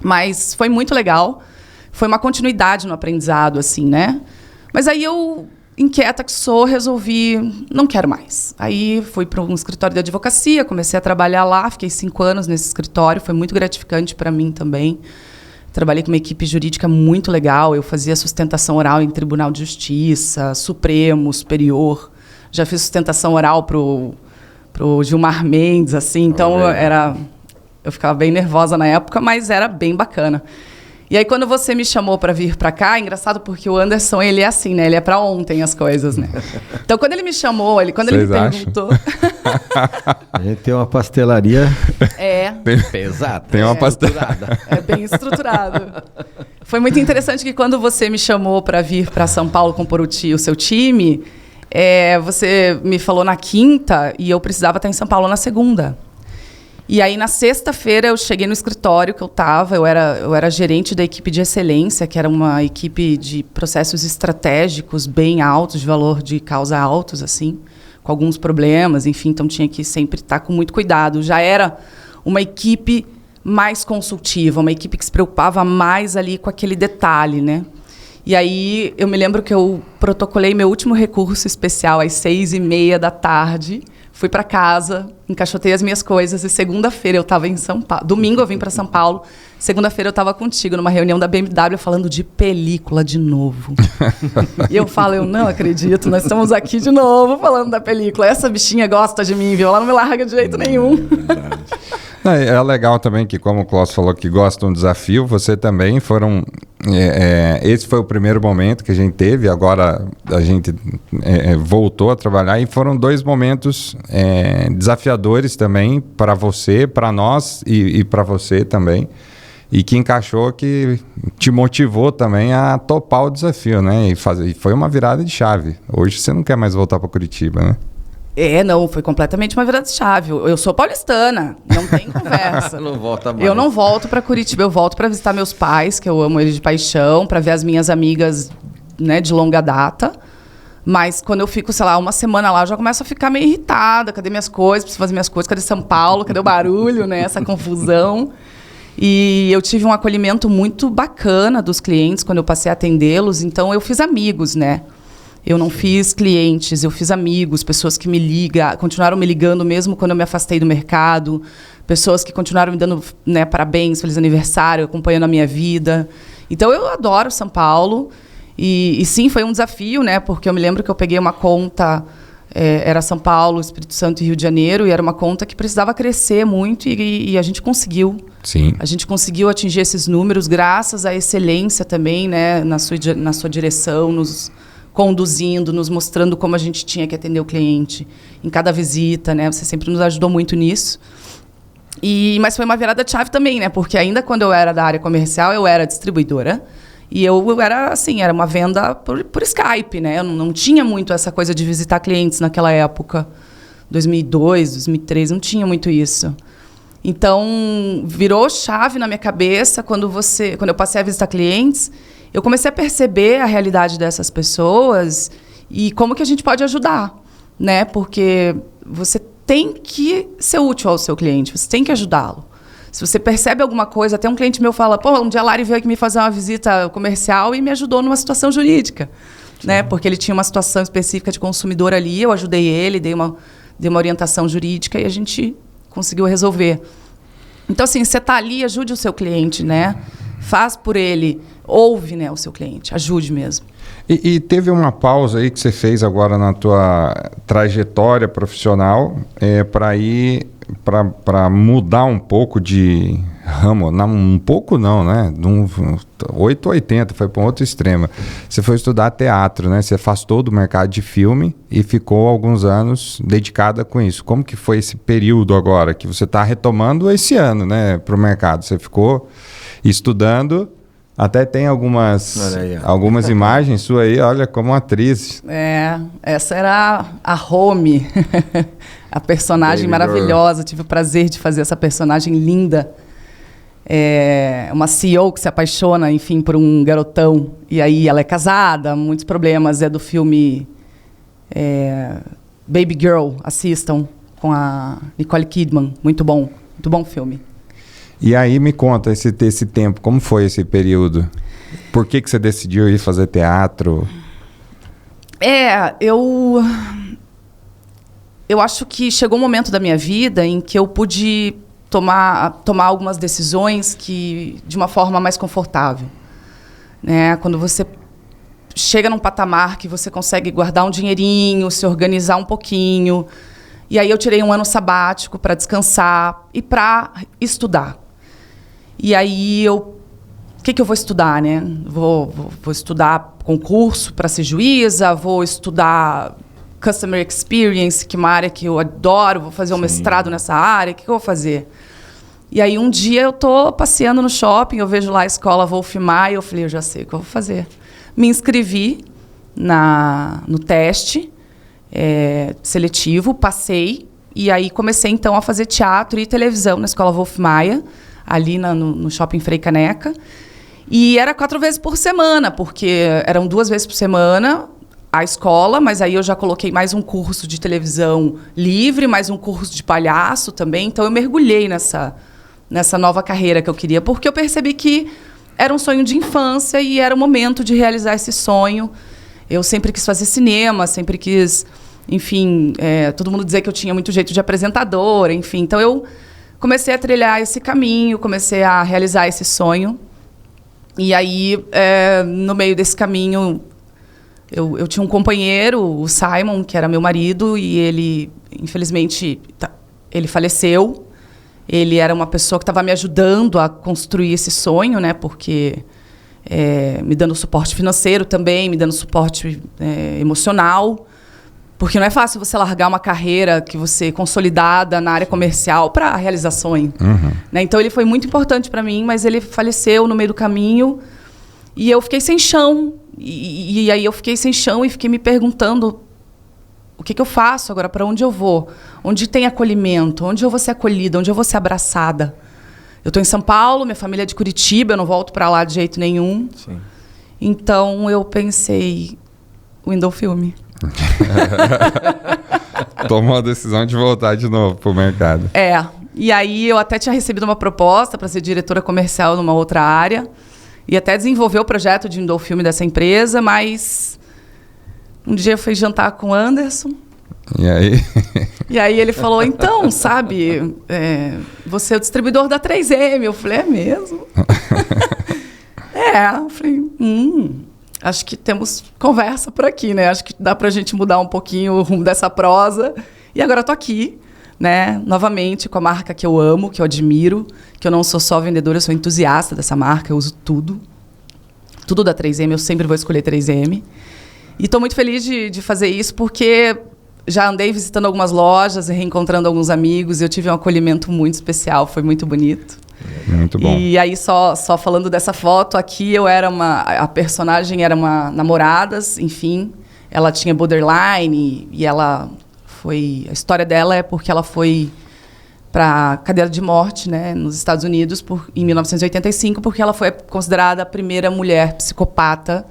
Mas foi muito legal. Foi uma continuidade no aprendizado, assim, né? Mas aí eu, inquieta que sou, resolvi, não quero mais. Aí fui para um escritório de advocacia, comecei a trabalhar lá, fiquei 5 anos nesse escritório, foi muito gratificante para mim também. Trabalhei com uma equipe jurídica muito legal. Eu fazia sustentação oral em Tribunal de Justiça, Supremo, Superior. Já fiz sustentação oral pro Gilmar Mendes, assim. Então, eu ficava bem nervosa na época, mas era bem bacana. E aí, quando você me chamou para vir para cá, é engraçado porque o Anderson, ele é assim, né? Ele é para ontem as coisas, né? Então, quando ele me chamou, quando ele me perguntou... A gente tem uma pastelaria pesada. Tem uma pastelaria. É bem estruturado. Foi muito interessante que quando você me chamou para vir para São Paulo compor o seu time, você me falou na quinta e eu precisava estar em São Paulo na segunda. E aí, na sexta-feira, eu cheguei no escritório que eu estava, eu era gerente da equipe de excelência, que era uma equipe de processos estratégicos bem altos, de valor de causa altos, assim, com alguns problemas, enfim, então tinha que sempre estar com muito cuidado. Já era uma equipe mais consultiva, uma equipe que se preocupava mais ali com aquele detalhe, né? E aí eu me lembro que eu protocolei meu último recurso especial às 6h30 da tarde. Fui para casa, encaixotei as minhas coisas e segunda-feira eu estava em São Paulo. Domingo eu vim para São Paulo. Segunda-feira eu estava contigo numa reunião da BMW falando de película de novo. E eu falo, eu não acredito, nós estamos aqui de novo falando da película. Essa bichinha gosta de mim, viu? Ela não me larga de jeito nenhum. É legal também que, como o Cláudio falou, que gosta de um desafio, você também foram... esse foi o primeiro momento que a gente teve, agora a gente voltou a trabalhar e foram 2 momentos desafiadores também para você, para nós e para você também. E que encaixou, que te motivou também a topar o desafio, né? E foi uma virada de chave. Hoje você não quer mais voltar para Curitiba, né? Não, foi completamente uma virada de chave. Eu sou paulistana, não tem conversa. Não volta mais. Eu não volto para Curitiba, eu volto para visitar meus pais, que eu amo eles de paixão, para ver as minhas amigas, né, de longa data. Mas quando eu fico, sei lá, uma semana lá, eu já começo a ficar meio irritada. Cadê minhas coisas? Preciso fazer minhas coisas. Cadê São Paulo? Cadê o barulho, né? Essa confusão. E eu tive um acolhimento muito bacana dos clientes quando eu passei a atendê-los. Então, eu fiz amigos, né? Eu não fiz clientes, eu fiz amigos, pessoas que continuaram me ligando mesmo quando eu me afastei do mercado, pessoas que continuaram me dando, né, parabéns, feliz aniversário, acompanhando a minha vida. Então, eu adoro São Paulo. E sim, foi um desafio, né? Porque eu me lembro que eu peguei uma conta... era São Paulo, Espírito Santo e Rio de Janeiro, e era uma conta que precisava crescer muito e a gente conseguiu. Sim. A gente conseguiu atingir esses números graças à excelência também, né, na sua direção, nos conduzindo, nos mostrando como a gente tinha que atender o cliente em cada visita, né? Você sempre nos ajudou muito nisso. Mas foi uma virada de chave também, né? Porque ainda quando eu era da área comercial, eu era distribuidora. E eu era assim, era uma venda por Skype, né? Eu não tinha muito essa coisa de visitar clientes naquela época. 2002, 2003, não tinha muito isso. Então, virou chave na minha cabeça quando eu passei a visitar clientes, eu comecei a perceber a realidade dessas pessoas e como que a gente pode ajudar, né? Porque você tem que ser útil ao seu cliente, você tem que ajudá-lo. Se você percebe alguma coisa, até um cliente meu fala, um dia a Lari veio aqui me fazer uma visita comercial e me ajudou numa situação jurídica, né? Porque ele tinha uma situação específica de consumidor ali, eu ajudei ele, dei uma orientação jurídica e a gente conseguiu resolver. Então, assim, você está ali, ajude o seu cliente, né? Faz por ele, ouve, né, o seu cliente, ajude mesmo. E teve uma pausa aí que você fez agora na tua trajetória profissional para mudar um pouco de ramo, não, um pouco não, né? De 880, foi para um outro extremo. Você foi estudar teatro, né? Você afastou do mercado de filme e ficou alguns anos dedicada com isso. Como que foi esse período agora que você está retomando esse ano, né, para o mercado? Você ficou estudando, até tem algumas imagens suas aí, olha, como atriz. Essa era a Home, a personagem maravilhosa. Tive o prazer de fazer essa personagem linda. Uma CEO que se apaixona, enfim, por um garotão. E aí ela é casada, muitos problemas. É do filme Baby Girl, assistam, com a Nicole Kidman. Muito bom filme. E aí me conta esse tempo, como foi esse período? Por que você decidiu ir fazer teatro? Eu acho que chegou um momento da minha vida em que eu pude tomar algumas decisões de uma forma mais confortável, né? Quando você chega num patamar que você consegue guardar um dinheirinho, se organizar um pouquinho. E aí eu tirei um ano sabático para descansar e para estudar. E aí o que eu vou estudar, né? Vou estudar concurso para ser juíza, vou estudar Customer Experience, que é uma área que eu adoro, vou fazer um mestrado nessa área, o que eu vou fazer? E aí um dia eu tô passeando no shopping, eu vejo lá a escola Wolf Maia, e eu falei, eu já sei o que eu vou fazer. Me inscrevi no teste seletivo, passei, e aí comecei então a fazer teatro e televisão na escola Wolf Maia, ali no shopping Frei Caneca. E era 4 vezes por semana, porque eram 2 vezes por semana a escola, mas aí eu já coloquei mais um curso de televisão livre, mais um curso de palhaço também. Então eu mergulhei nessa nova carreira que eu queria, porque eu percebi que era um sonho de infância e era o momento de realizar esse sonho. Eu sempre quis fazer cinema, sempre quis, enfim, todo mundo dizia que eu tinha muito jeito de apresentadora, enfim. Então, eu comecei a trilhar esse caminho, comecei a realizar esse sonho. E aí, no meio desse caminho, eu tinha um companheiro, o Simon, que era meu marido, e ele, infelizmente, ele faleceu. Ele era uma pessoa que estava me ajudando a construir esse sonho, né? Porque me dando suporte financeiro também, me dando suporte emocional. Porque não é fácil você largar uma carreira que você consolidada na área comercial para realizar sonho. Uhum. Né? Então, ele foi muito importante para mim, mas ele faleceu no meio do caminho e eu fiquei sem chão. E aí eu fiquei sem chão e fiquei me perguntando o que eu faço agora, para onde eu vou? Onde tem acolhimento? Onde eu vou ser acolhida? Onde eu vou ser abraçada? Eu estou em São Paulo, minha família é de Curitiba, eu não volto para lá de jeito nenhum. Sim. Então eu pensei, Window Filme. Tomou a decisão de voltar de novo pro mercado. E aí eu até tinha recebido uma proposta para ser diretora comercial numa outra área e até desenvolver o projeto de Window Filme dessa empresa, mas um dia eu fui jantar com o Anderson. E aí? E aí ele falou, então, sabe, você é o distribuidor da 3M. Eu falei, é mesmo? Eu falei, acho que temos conversa por aqui, né? Acho que dá pra gente mudar um pouquinho o rumo dessa prosa. E agora eu tô aqui, né? Novamente com a marca que eu amo, que eu admiro, que eu não sou só vendedora, eu sou entusiasta dessa marca, eu uso tudo. Tudo da 3M, eu sempre vou escolher 3M. E estou muito feliz de fazer isso porque já andei visitando algumas lojas e reencontrando alguns amigos e eu tive um acolhimento muito especial, foi muito bonito. Muito bom. E aí, só falando dessa foto, aqui a personagem era uma namoradas, enfim, ela tinha borderline e ela foi... A história dela é porque ela foi para cadeia de morte, né, nos Estados Unidos em 1985, porque ela foi considerada a primeira mulher psicopata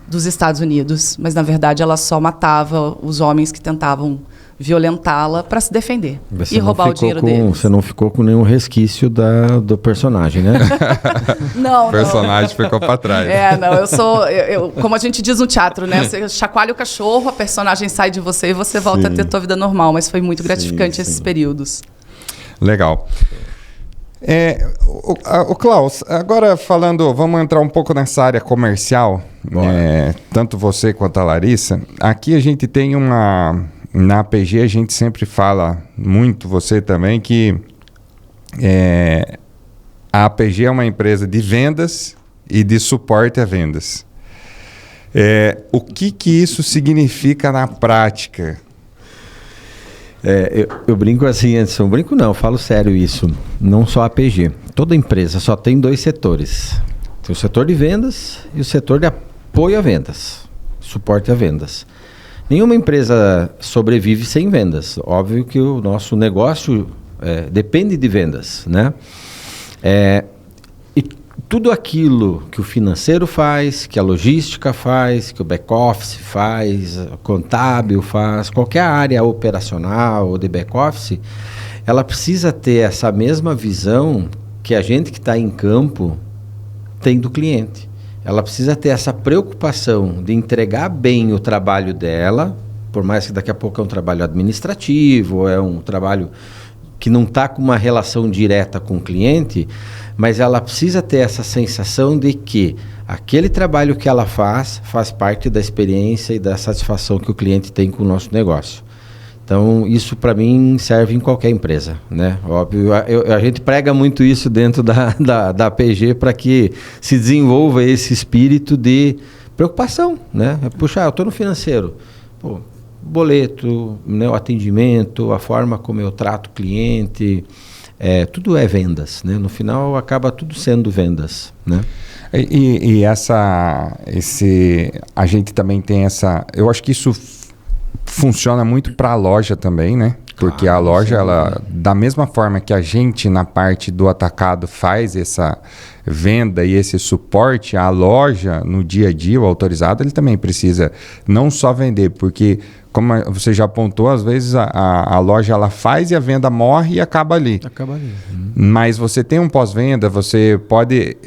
dos Estados Unidos, mas na verdade ela só matava os homens que tentavam violentá-la para se defender e roubar o dinheiro deles. Você não ficou com nenhum resquício do personagem, né? Não, o personagem ficou para trás. Como a gente diz no teatro, né? Você chacoalha o cachorro, a personagem sai de você e você volta a ter a tua vida normal, mas foi muito gratificante esses períodos. Legal. O Klaus, agora vamos entrar um pouco nessa área comercial, tanto você quanto a Larissa. Aqui a gente tem na APG a gente sempre fala muito, você também, que a APG é uma empresa de vendas e de suporte a vendas. O que isso significa na prática? Eu brinco assim, Anderson. Brinco não, eu falo sério isso. Não só a APG. Toda empresa só tem 2 setores. Tem o setor de vendas e o setor de apoio a vendas. Suporte a vendas. Nenhuma empresa sobrevive sem vendas. Óbvio que o nosso negócio depende de vendas, né? E tudo aquilo que o financeiro faz, que a logística faz, que o back-office faz, o contábil faz, qualquer área operacional ou de back-office, ela precisa ter essa mesma visão que a gente que está em campo tem do cliente. Ela precisa ter essa preocupação de entregar bem o trabalho dela, por mais que daqui a pouco é um trabalho administrativo, é um trabalho que não está com uma relação direta com o cliente, mas ela precisa ter essa sensação de que aquele trabalho que ela faz parte da experiência e da satisfação que o cliente tem com o nosso negócio. Então, isso para mim serve em qualquer empresa, né? Óbvio, a gente prega muito isso dentro da APG para que se desenvolva esse espírito de preocupação, né? Puxa, eu estou no financeiro, boleto, né, o atendimento, a forma como eu trato o cliente, tudo é vendas, né? No final acaba tudo sendo vendas, né? A gente também tem essa... Eu acho que isso funciona muito para a loja também, né? Porque a loja, ela, da mesma forma que a gente na parte do atacado faz essa venda e esse suporte, a loja no dia a dia, o autorizado, ele também precisa não só vender, porque como você já apontou, às vezes a loja ela faz e a venda morre e acaba ali. Acaba ali. Mas você tem um pós-venda, você pode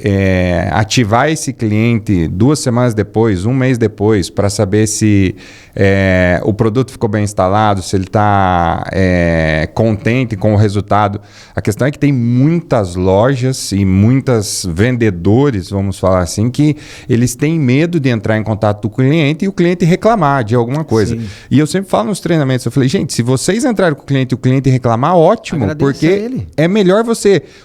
ativar esse cliente 2 semanas depois, 1 mês depois, para saber se o produto ficou bem instalado, se ele está contente com o resultado. A questão é que tem muitas lojas e muitos vendedores, vamos falar assim, que eles têm medo de entrar em contato com o cliente e o cliente reclamar de alguma coisa. Sim. E eu sempre falo nos treinamentos, eu falei, gente, se vocês entrarem com o cliente e o cliente reclamar, ótimo, Agradeça porque ele. é melhor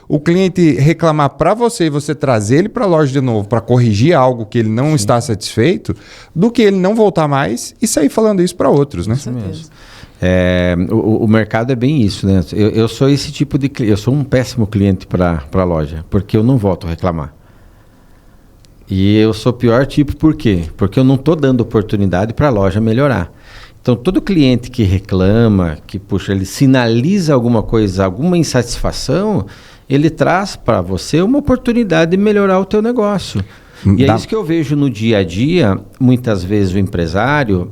o cliente reclamar para você e você trazer ele para a loja de novo para corrigir algo que ele não está satisfeito, do que ele não voltar mais e sair falando isso para outros, né? Isso mesmo. O mercado é bem isso, né? Eu sou esse tipo de cliente, eu sou um péssimo cliente para a loja, porque eu não volto a reclamar. E eu sou o pior tipo, por quê? Porque eu não estou dando oportunidade para a loja melhorar. Então, todo cliente que reclama, que ele sinaliza alguma coisa, alguma insatisfação, ele traz para você uma oportunidade de melhorar o teu negócio. E é isso que eu vejo no dia a dia. Muitas vezes o empresário,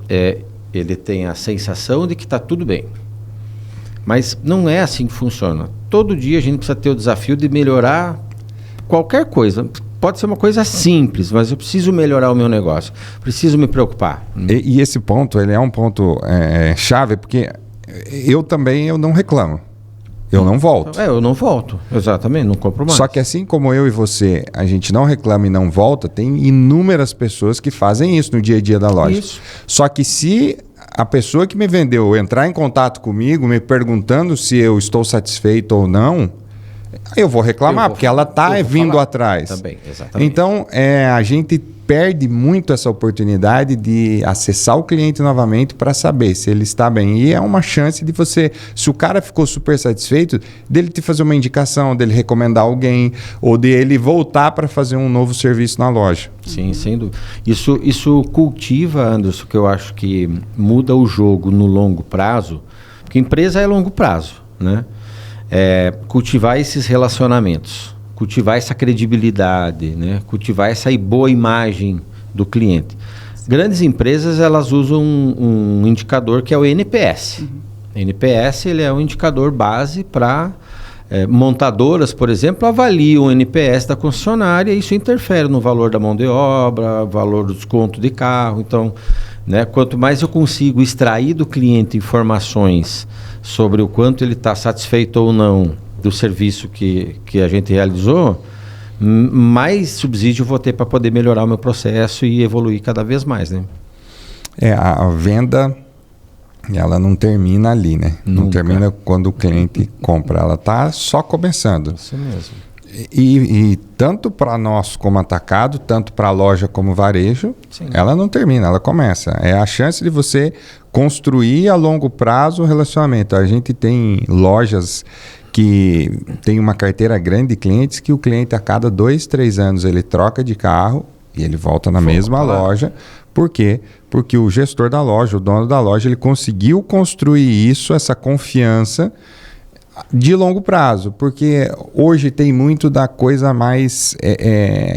ele tem a sensação de que está tudo bem. Mas não é assim que funciona. Todo dia a gente precisa ter o desafio de melhorar qualquer coisa. Pode ser uma coisa simples, mas eu preciso melhorar o meu negócio. Preciso me preocupar. E esse ponto, ele é um ponto chave, porque eu não reclamo. Eu não volto. Eu não volto. Exatamente, não compro mais. Só que assim como eu e você, a gente não reclama e não volta, tem inúmeras pessoas que fazem isso no dia a dia da loja. Isso. Só que se a pessoa que me vendeu entrar em contato comigo, me perguntando se eu estou satisfeito ou não, eu vou reclamar, porque ela está vindo atrás. Também, exatamente. Então, a gente perde muito essa oportunidade de acessar o cliente novamente para saber se ele está bem. E é uma chance de você, se o cara ficou super satisfeito, dele te fazer uma indicação, dele recomendar alguém, ou dele voltar para fazer um novo serviço na loja. Sim, sem dúvida. Isso cultiva, Anderson, que eu acho que muda o jogo no longo prazo, porque empresa é longo prazo, né? Cultivar esses relacionamentos, cultivar essa credibilidade, né? Cultivar essa boa imagem do cliente. Grandes empresas, elas usam um indicador que é o NPS. NPS, ele é um indicador base para montadoras, por exemplo, avaliam o NPS da concessionária e isso interfere no valor da mão de obra, valor do desconto de carro. Então, né, quanto mais eu consigo extrair do cliente informações sobre o quanto ele está satisfeito ou não do serviço que a gente realizou, mais subsídio eu vou ter para poder melhorar o meu processo e evoluir cada vez mais, né? A venda, ela não termina ali, né? Nunca. Não termina quando o cliente compra, ela está só começando. Isso mesmo. E tanto para nós como atacado, tanto para a loja como varejo, Sim. ela não termina, ela começa. É a chance de você construir a longo prazo o relacionamento. A gente tem lojas que tem uma carteira grande de clientes que o cliente a cada 2, 3 anos ele troca de carro e ele volta na mesma loja. Por quê? Porque o gestor da loja, o dono da loja, ele conseguiu construir isso, essa confiança de longo prazo, porque hoje tem muito da coisa mais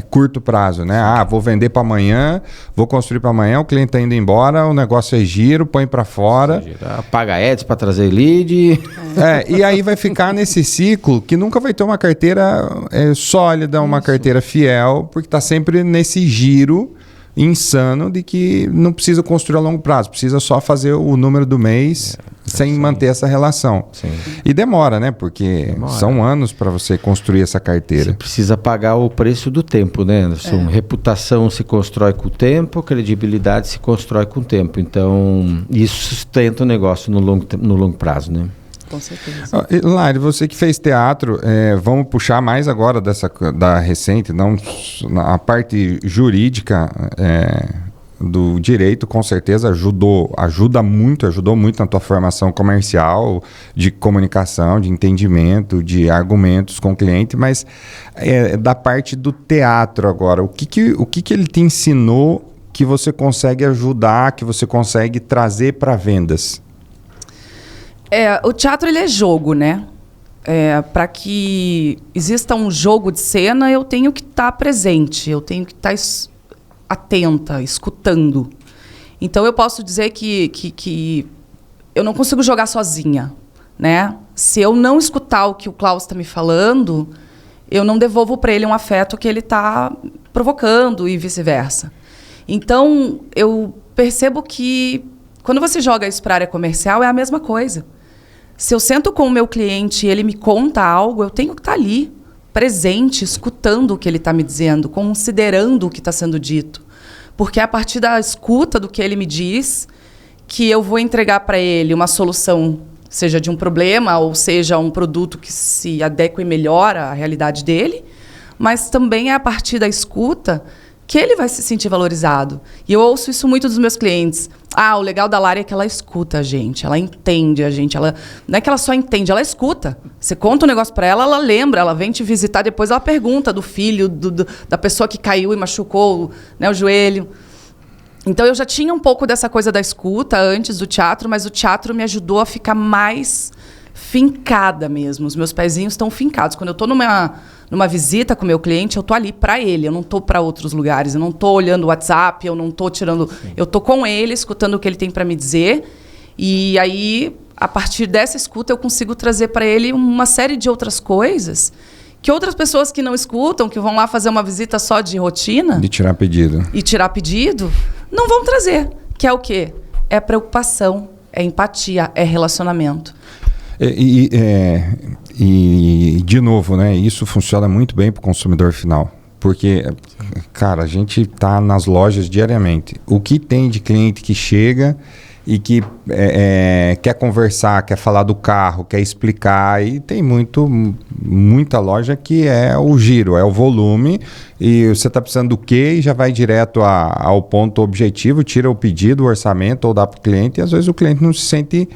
curto prazo, né? Vou vender para amanhã, vou construir para amanhã, o cliente está indo embora, o negócio é giro, põe para fora. Paga ads para trazer lead. E aí vai ficar nesse ciclo que nunca vai ter uma carteira sólida, uma carteira fiel, porque está sempre nesse giro insano de que não precisa construir a longo prazo, precisa só fazer o número do mês sem manter essa relação. Sim. E demora, né? Porque são anos para você construir essa carteira. Você precisa pagar o preço do tempo, né, Anderson? Reputação se constrói com o tempo, credibilidade se constrói com o tempo. Então, isso sustenta o negócio no longo prazo, né? Com certeza. Lari, você que fez teatro, vamos puxar mais agora da recente, não a parte jurídica do direito, com certeza ajudou muito na tua formação comercial, de comunicação, de entendimento, de argumentos com o cliente, mas da parte do teatro agora, o que ele te ensinou que você consegue ajudar, que você consegue trazer para vendas? O teatro, ele é jogo, né? Para que exista um jogo de cena, eu tenho que estar presente, eu tenho que estar atenta, escutando. Então, eu posso dizer que eu não consigo jogar sozinha, né? Se eu não escutar o que o Klaus está me falando, eu não devolvo para ele um afeto que ele está provocando e vice-versa. Então, eu percebo que quando você joga isso para a área comercial, é a mesma coisa. Se eu sento com o meu cliente e ele me conta algo, eu tenho que estar ali, presente, escutando o que ele está me dizendo, considerando o que está sendo dito. Porque é a partir da escuta do que ele me diz que eu vou entregar para ele uma solução, seja de um problema ou seja um produto que se adeque melhor à realidade dele, mas também é a partir da escuta que ele vai se sentir valorizado. E eu ouço isso muito dos meus clientes. O legal da Lari é que ela escuta a gente, ela entende a gente. Ela, não é que ela só entende, ela escuta. Você conta um negócio para ela lembra, ela vem te visitar, depois ela pergunta do filho, da pessoa que caiu e machucou, né, o joelho. Então, eu já tinha um pouco dessa coisa da escuta antes do teatro, mas o teatro me ajudou a ficar mais fincada mesmo. Os meus pezinhos estão fincados. Quando eu estou numa visita com o meu cliente, eu estou ali para ele, eu não estou para outros lugares, eu não estou olhando o WhatsApp, eu não estou tirando... Sim. Eu estou com ele, escutando o que ele tem para me dizer, e aí, a partir dessa escuta, eu consigo trazer para ele uma série de outras coisas que outras pessoas que não escutam, que vão lá fazer uma visita só de rotina... De tirar pedido. E tirar pedido, não vão trazer. Que é o quê? É preocupação, é empatia, é relacionamento. E, de novo, né, isso funciona muito bem para o consumidor final. Porque, cara, a gente está nas lojas diariamente. O que tem de cliente que chega e que quer conversar, quer falar do carro, quer explicar. E tem muita loja que é o giro, é o volume. E você está precisando do quê e já vai direto ao ponto objetivo, tira o pedido, o orçamento ou dá para o cliente. E às vezes o cliente não se sente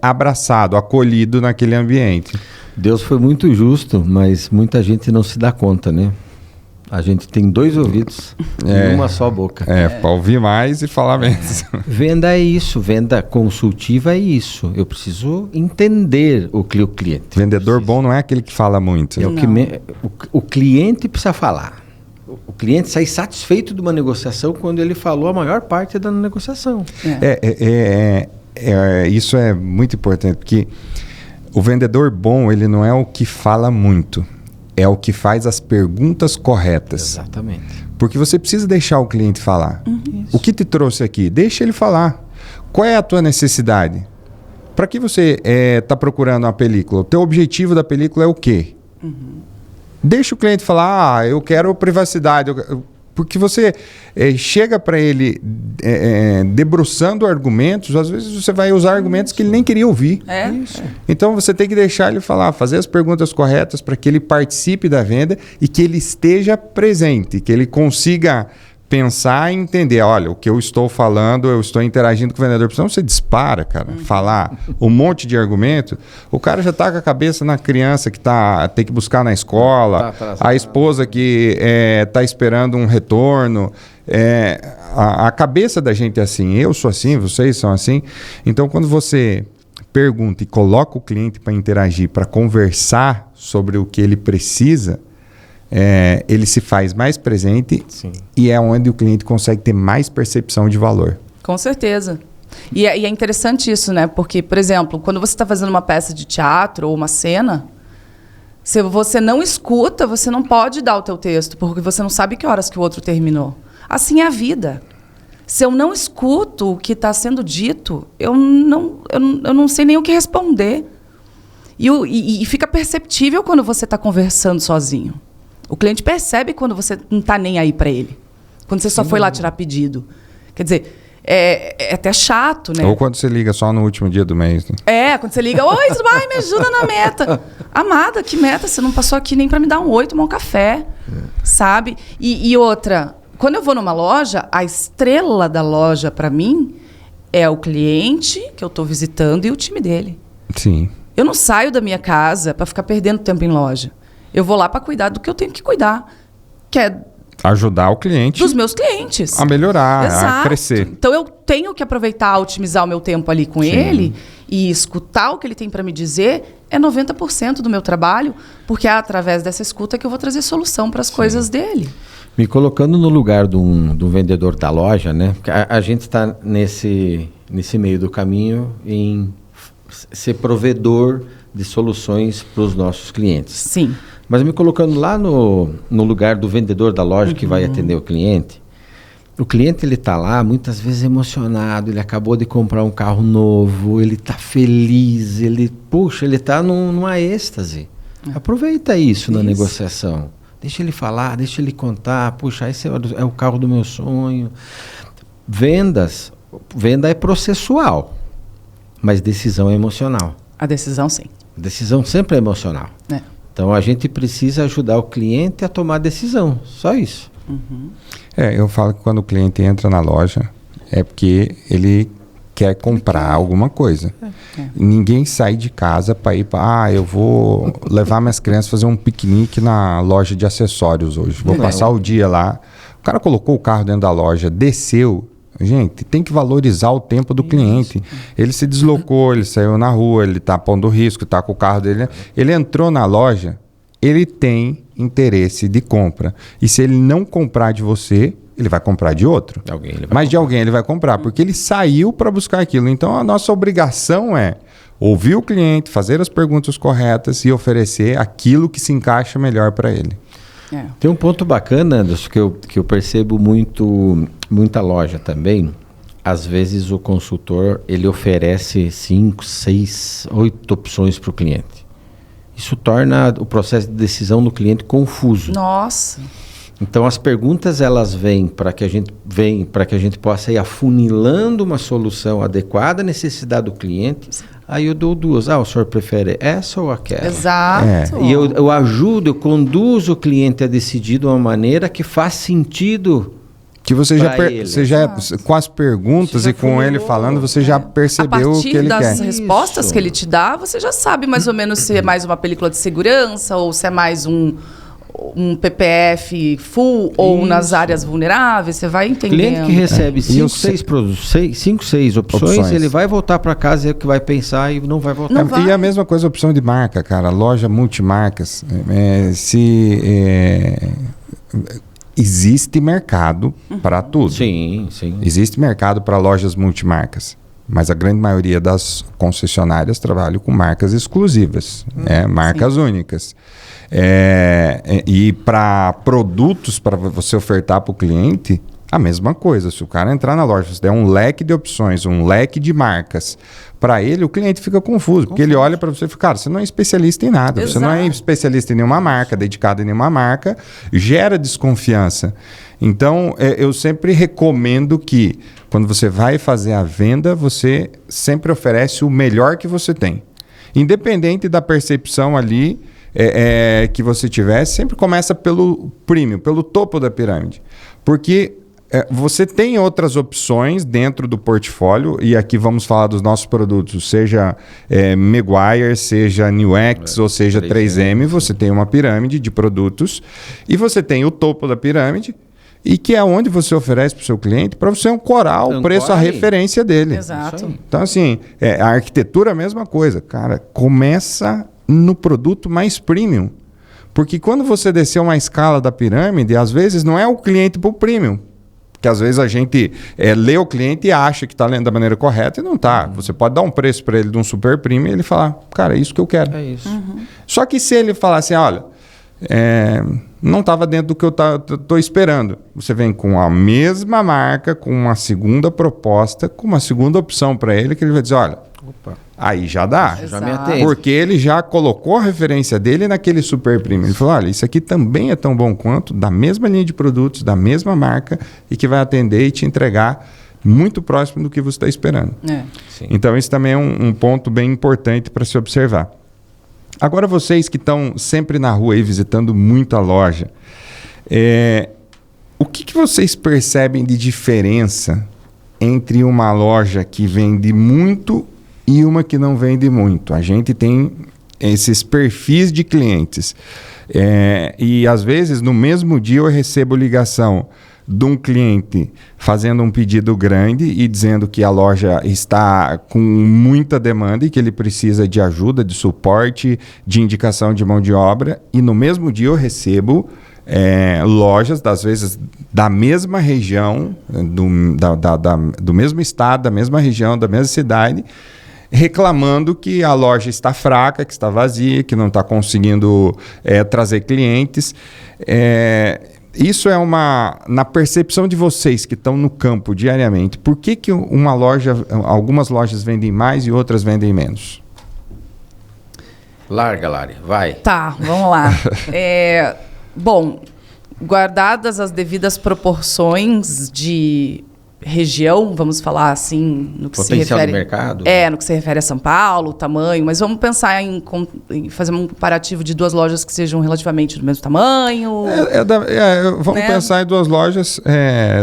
abraçado, acolhido naquele ambiente. Deus foi muito justo, mas muita gente não se dá conta, né? A gente tem 2 ouvidos e uma só boca. Para ouvir mais e falar menos. Venda é isso, venda consultiva é isso. Eu preciso entender o cliente. Vendedor bom não é aquele que fala muito. O cliente precisa falar. O cliente sai satisfeito de uma negociação quando ele falou a maior parte da negociação. Isso é muito importante, porque o vendedor bom, ele não é o que fala muito. É o que faz as perguntas corretas. Exatamente. Porque você precisa deixar o cliente falar. O que te trouxe aqui? Deixa ele falar. Qual é a tua necessidade? Para que você está procurando uma película? O teu objetivo da película é o quê? Deixa o cliente falar, eu quero privacidade. Porque você chega para ele debruçando argumentos, às vezes você vai usar argumentos que ele nem queria ouvir. Então você tem que deixar ele falar, fazer as perguntas corretas para que ele participe da venda e que ele esteja presente, que ele consiga pensar e entender, olha, o que eu estou falando, eu estou interagindo com o vendedor. Senão você dispara, cara, falar um monte de argumento, o cara já está com a cabeça na criança que tem que buscar na escola, a esposa que está esperando um retorno. A cabeça da gente é assim, eu sou assim, vocês são assim. Então, quando você pergunta e coloca o cliente para interagir, para conversar sobre o que ele precisa, ele se faz mais presente. Sim. E é onde o cliente consegue ter mais percepção de valor. Com certeza. E é interessante isso, né? Porque, por exemplo, quando você está fazendo uma peça de teatro ou uma cena, se você não escuta, você não pode dar o teu texto, porque você não sabe que horas que o outro terminou. Assim é a vida. Se eu não escuto o que está sendo dito, eu não sei nem o que responder. E fica perceptível quando você está conversando sozinho. O cliente percebe quando você não está nem aí para ele. Quando você só foi lá tirar pedido. Quer dizer, é até chato, né? Ou quando você liga só no último dia do mês. Né? Quando você liga, oi, vai, me ajuda na meta. Amada, que meta? Você não passou aqui nem para me dar um oi, tomar um café. Sabe? E outra, quando eu vou numa loja, a estrela da loja para mim é o cliente que eu estou visitando e o time dele. Sim. Eu não saio da minha casa para ficar perdendo tempo em loja. Eu vou lá para cuidar do que eu tenho que cuidar, que é ajudar o cliente dos meus clientes a melhorar, exato, a crescer. Então eu tenho que aproveitar, otimizar o meu tempo ali com ele e escutar o que ele tem para me dizer. É 90% do meu trabalho, porque é através dessa escuta que eu vou trazer solução para as coisas dele. Me colocando no lugar do vendedor da loja, né? Porque a gente está nesse meio do caminho em ser provedor de soluções para os nossos clientes. Sim. Mas me colocando lá no lugar do vendedor da loja que vai atender o cliente ele está lá muitas vezes emocionado, ele acabou de comprar um carro novo, ele está feliz, ele está numa êxtase. Aproveita isso na negociação. Deixa ele falar, deixa ele contar. Puxa, esse é o carro do meu sonho. Venda é processual, mas decisão é emocional. A decisão, sim. Decisão sempre é emocional. Então a gente precisa ajudar o cliente a tomar decisão, só isso. Eu falo que quando o cliente entra na loja é porque ele quer comprar alguma coisa. Ninguém sai de casa para ir para... eu vou levar minhas crianças fazer um piquenique na loja de acessórios hoje. Vou passar o dia lá. O cara colocou o carro dentro da loja, desceu. Gente, tem que valorizar o tempo do cliente. Ele se deslocou, ele saiu na rua, ele está pondo risco, está com o carro dele. Ele entrou na loja, ele tem interesse de compra. E se ele não comprar de você, ele vai comprar de outro. De alguém ele vai comprar, porque ele saiu para buscar aquilo. Então a nossa obrigação é ouvir o cliente, fazer as perguntas corretas e oferecer aquilo que se encaixa melhor para ele. Tem um ponto bacana, Anderson, que eu percebo muita loja também. Às vezes o consultor ele oferece 5, 6, 8 opções para o cliente. Isso torna o processo de decisão do cliente confuso. Nossa! Então as perguntas elas vêm para que a gente possa ir afunilando uma solução adequada à necessidade do cliente. Aí eu dou duas. O senhor prefere essa ou aquela? Exato. E eu ajudo, eu conduzo o cliente a decidir de uma maneira que faz sentido. Que você já com as perguntas e com ele falando, você já percebeu o que ele quer. A partir das respostas que ele te dá, você já sabe mais ou menos se é mais uma película de segurança ou se é mais um PPF full ou nas áreas vulneráveis, você vai entendendo. O cliente que recebe 5, 6 opções, ele vai voltar para casa e é o que vai pensar e não vai voltar. E a mesma coisa, opção de marca, cara. Loja multimarcas. Existe mercado para tudo. Sim. Existe mercado para lojas multimarcas. Mas a grande maioria das concessionárias trabalham com marcas exclusivas, marcas únicas. E para produtos, para você ofertar para o cliente, a mesma coisa. Se o cara entrar na loja, se der um leque de opções, um leque de marcas, para ele o cliente fica confuso. Porque ele olha para você e fala, cara, você não é especialista em nada. Exato. Você não é especialista em nenhuma marca, dedicado em nenhuma marca, gera desconfiança. Então, eu sempre recomendo que, quando você vai fazer a venda, você sempre oferece o melhor que você tem. Independente da percepção ali que você tiver, sempre começa pelo premium, pelo topo da pirâmide. Porque você tem outras opções dentro do portfólio, e aqui vamos falar dos nossos produtos, seja Meguiar, seja Nuix, ou seja 3M, você tem uma pirâmide de produtos, e você tem o topo da pirâmide, e que é onde você oferece para o seu cliente para você ancorar o preço, a referência dele. Exato. Então, assim, a arquitetura é a mesma coisa. Cara, começa no produto mais premium. Porque quando você descer uma escala da pirâmide, às vezes não é o cliente para o premium. Porque às vezes a gente lê o cliente e acha que está lendo da maneira correta e não está. Você pode dar um preço para ele de um super premium e ele falar, cara, é isso que eu quero. É isso. Só que se ele falar assim, olha, não estava dentro do que eu estou esperando. Você vem com a mesma marca, com uma segunda proposta, com uma segunda opção para ele, que ele vai dizer, olha, aí já dá. Já me atende. Porque ele já colocou a referência dele naquele super premium. Ele falou, olha, isso aqui também é tão bom quanto, da mesma linha de produtos, da mesma marca, e que vai atender e te entregar muito próximo do que você está esperando. Então, isso também é um ponto bem importante para se observar. Agora, vocês que estão sempre na rua aí, visitando muito a loja, o que vocês percebem de diferença entre uma loja que vende muito e uma que não vende muito? A gente tem esses perfis de clientes. E, às vezes, no mesmo dia eu recebo ligação de um cliente fazendo um pedido grande e dizendo que a loja está com muita demanda e que ele precisa de ajuda, de suporte, de indicação de mão de obra. E no mesmo dia eu recebo lojas, às vezes da mesma região, do mesmo estado, da mesma região, da mesma cidade, reclamando que a loja está fraca, que está vazia, que não está conseguindo trazer clientes. Isso é na percepção de vocês que estão no campo diariamente, por que algumas lojas vendem mais e outras vendem menos? Larga, Lari, vai. Tá, vamos lá. Bom, guardadas as devidas proporções de região, vamos falar assim, no que potencial se refere... do mercado. No que se refere a São Paulo, tamanho, mas vamos pensar em fazer um comparativo de duas lojas que sejam relativamente do mesmo tamanho. Vamos pensar em duas lojas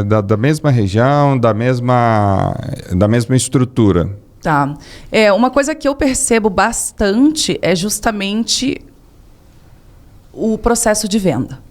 da mesma região, da mesma estrutura. Tá. Uma coisa que eu percebo bastante é justamente o processo de venda.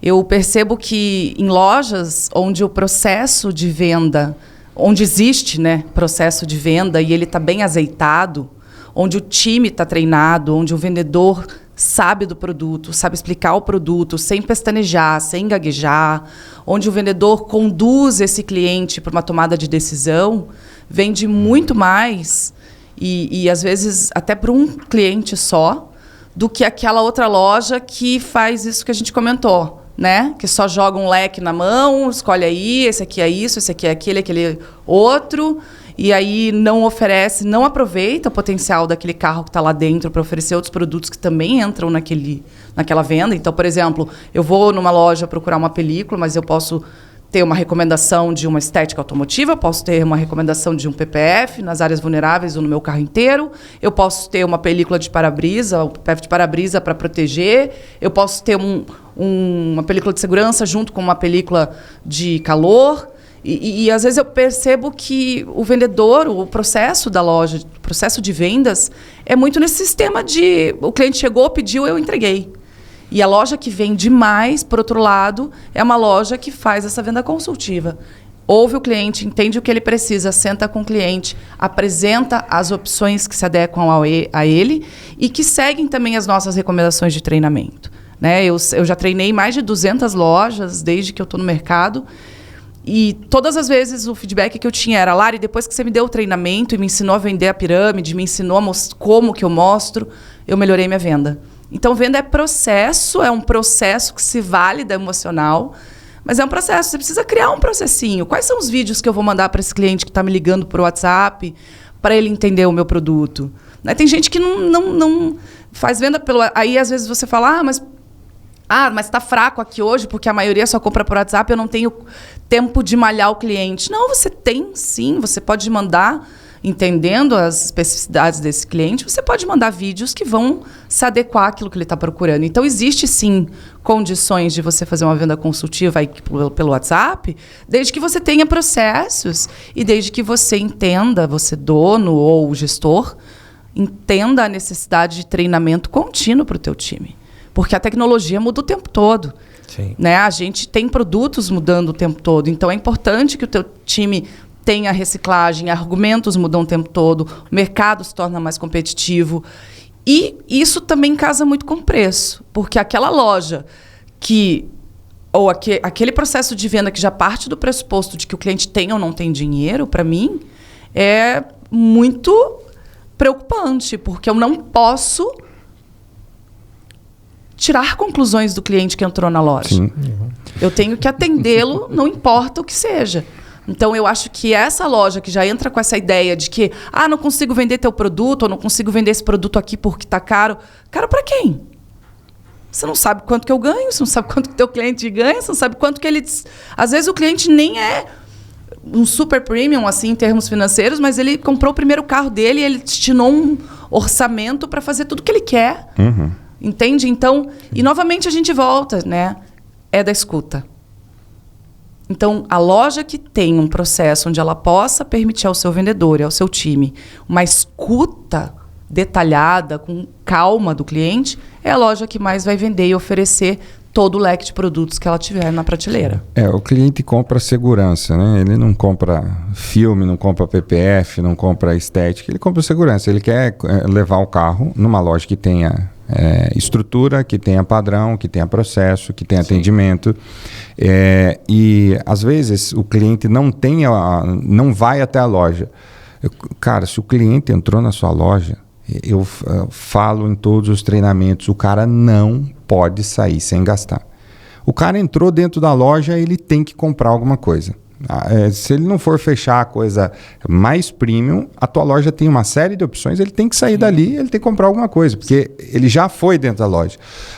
Eu percebo que em lojas onde o processo de venda, onde existe, né, processo de venda e ele está bem azeitado, onde o time está treinado, onde o vendedor sabe do produto, sabe explicar o produto sem pestanejar, sem gaguejar, onde o vendedor conduz esse cliente para uma tomada de decisão, vende muito mais e às vezes até para um cliente só, do que aquela outra loja que faz isso que a gente comentou. Né? Que só joga um leque na mão, escolhe aí, esse aqui é isso, esse aqui é aquele outro, e aí não oferece, não aproveita o potencial daquele carro que está lá dentro para oferecer outros produtos que também entram naquela venda. Então, por exemplo, eu vou numa loja procurar uma película, mas eu posso ter uma recomendação de uma estética automotiva, eu posso ter uma recomendação de um PPF nas áreas vulneráveis ou no meu carro inteiro, eu posso ter uma película de para-brisa, o PPF de para-brisa para proteger, eu posso ter uma película de segurança junto com uma película de calor. E às vezes eu percebo que o vendedor, o processo da loja, o processo de vendas, é muito nesse sistema de o cliente chegou, pediu, eu entreguei. E a loja que vende mais, por outro lado, é uma loja que faz essa venda consultiva. Ouve o cliente, entende o que ele precisa, senta com o cliente, apresenta as opções que se adequam a ele e que seguem também as nossas recomendações de treinamento. Né? Eu já treinei mais de 200 lojas desde que eu estou no mercado e todas as vezes o feedback que eu tinha era: Lari, depois que você me deu o treinamento e me ensinou a vender a pirâmide, me ensinou como que eu mostro, eu melhorei minha venda. Então, venda é processo, é um processo que se valida emocional, mas é um processo, você precisa criar um processinho. Quais são os vídeos que eu vou mandar para esse cliente que está me ligando por WhatsApp para ele entender o meu produto? Né? Tem gente que não faz venda pelo... Aí, às vezes, você fala, mas está fraco aqui hoje porque a maioria só compra por WhatsApp, eu não tenho tempo de malhar o cliente. Não, você tem sim, você pode mandar... Entendendo as especificidades desse cliente, você pode mandar vídeos que vão se adequar àquilo que ele está procurando. Então, existe, sim, condições de você fazer uma venda consultiva aí pelo WhatsApp, desde que você tenha processos e desde que você entenda, você dono ou gestor, entenda a necessidade de treinamento contínuo para o teu time. Porque a tecnologia muda o tempo todo. Sim. Né? A gente tem produtos mudando o tempo todo. Então, é importante que o teu time... tem a reciclagem, argumentos mudam o tempo todo, o mercado se torna mais competitivo. E isso também casa muito com o preço, porque aquela loja ou aquele processo de venda que já parte do pressuposto de que o cliente tem ou não tem dinheiro, para mim, é muito preocupante, porque eu não posso tirar conclusões do cliente que entrou na loja. Sim. Eu tenho que atendê-lo, não importa o que seja. Então, eu acho que essa loja que já entra com essa ideia de que não consigo vender teu produto, ou não consigo vender esse produto aqui porque está caro. Caro para quem? Você não sabe quanto que eu ganho, você não sabe quanto que teu cliente ganha, você não sabe quanto que ele... Às vezes o cliente nem é um super premium, assim, em termos financeiros, mas ele comprou o primeiro carro dele e ele destinou um orçamento para fazer tudo que ele quer. Uhum. Entende? Então, e novamente a gente volta, né? É da escuta. Então, a loja que tem um processo onde ela possa permitir ao seu vendedor e ao seu time uma escuta detalhada, com calma do cliente, é a loja que mais vai vender e oferecer todo o leque de produtos que ela tiver na prateleira. O cliente compra segurança, né? Ele não compra filme, não compra PPF, não compra estética, ele compra segurança. Ele quer levar o carro numa loja que tenha estrutura, que tenha padrão, que tenha processo, que tenha atendimento. E às vezes o cliente não vai até a loja. Cara, se o cliente entrou na sua loja, eu falo em todos os treinamentos, o cara não pode sair sem gastar. O cara entrou dentro da loja, ele tem que comprar alguma coisa. Se ele não for fechar a coisa mais premium, a tua loja tem uma série de opções, ele tem que sair dali, ele tem que comprar alguma coisa, porque ele já foi dentro da loja.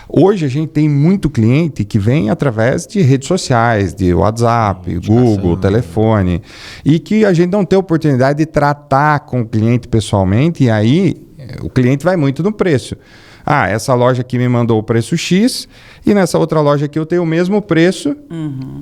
Hoje a gente tem muito cliente que vem através de redes sociais, de WhatsApp, Google, telefone, e que a gente não tem oportunidade de tratar com o cliente pessoalmente, e aí o cliente vai muito no preço. Essa loja aqui me mandou o preço X, e nessa outra loja aqui eu tenho o mesmo preço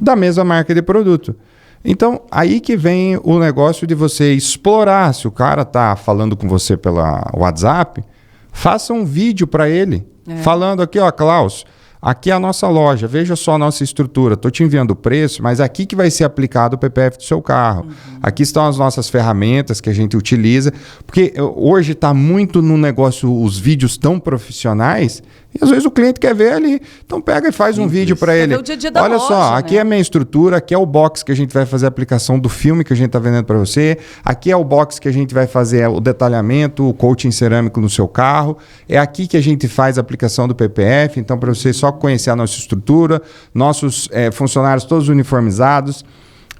da mesma marca de produto. Então, aí que vem o negócio de você explorar. Se o cara está falando com você pela WhatsApp, faça um vídeo para ele, falando aqui, Klaus, aqui é a nossa loja, veja só a nossa estrutura, estou te enviando o preço, mas aqui que vai ser aplicado o PPF do seu carro. Aqui estão as nossas ferramentas que a gente utiliza, porque hoje está muito no negócio, os vídeos tão profissionais, e às vezes o cliente quer ver ali, então pega e faz um vídeo para ele. O dia a dia da Olha loja, só, aqui é a minha estrutura, aqui é o box que a gente vai fazer a aplicação do filme que a gente está vendendo para você, aqui é o box que a gente vai fazer o detalhamento, o coating cerâmico no seu carro, é aqui que a gente faz a aplicação do PPF, então para você só conhecer a nossa estrutura, nossos funcionários todos uniformizados,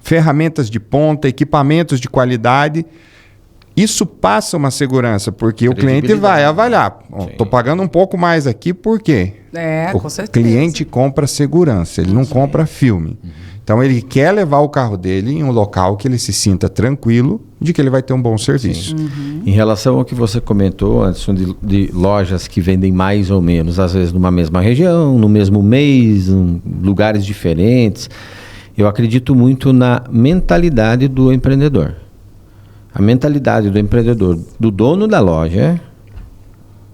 ferramentas de ponta, equipamentos de qualidade. Isso passa uma segurança, porque o cliente vai avaliar. Estou pagando um pouco mais aqui, por quê? Com certeza. O cliente compra segurança, ele não compra filme. Então, ele quer levar o carro dele em um local que ele se sinta tranquilo de que ele vai ter um bom serviço. Em relação ao que você comentou, Anderson, de lojas que vendem mais ou menos, às vezes numa mesma região, no mesmo mês, em lugares diferentes, eu acredito muito na mentalidade do empreendedor. A mentalidade do empreendedor, do dono da loja,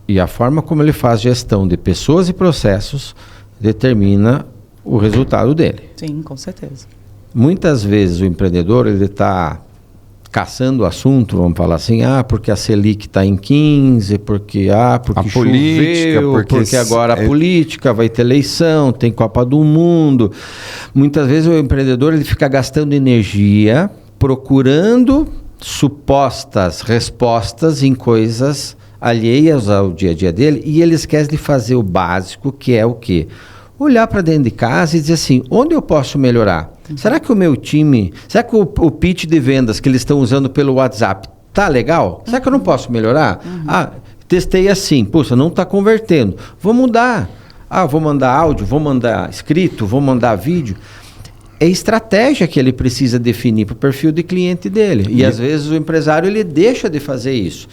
e a forma como ele faz gestão de pessoas e processos determina o resultado dele. Sim, com certeza. Muitas vezes o empreendedor ele está caçando o assunto, vamos falar assim, porque a Selic está em 15, porque a choveu, política, porque agora a política vai ter eleição, tem Copa do Mundo. Muitas vezes o empreendedor ele fica gastando energia procurando supostas respostas em coisas alheias ao dia a dia dele, e ele esquece de fazer o básico, que é o quê? Olhar para dentro de casa e dizer assim, onde eu posso melhorar? Será que o meu time, será que o pitch de vendas que eles estão usando pelo WhatsApp tá legal? Será que eu não posso melhorar? Testei assim, puxa, não está convertendo, vou mudar. Vou mandar áudio, vou mandar escrito, vou mandar vídeo. É estratégia que ele precisa definir para o perfil de cliente dele. E às vezes o empresário ele deixa de fazer isso.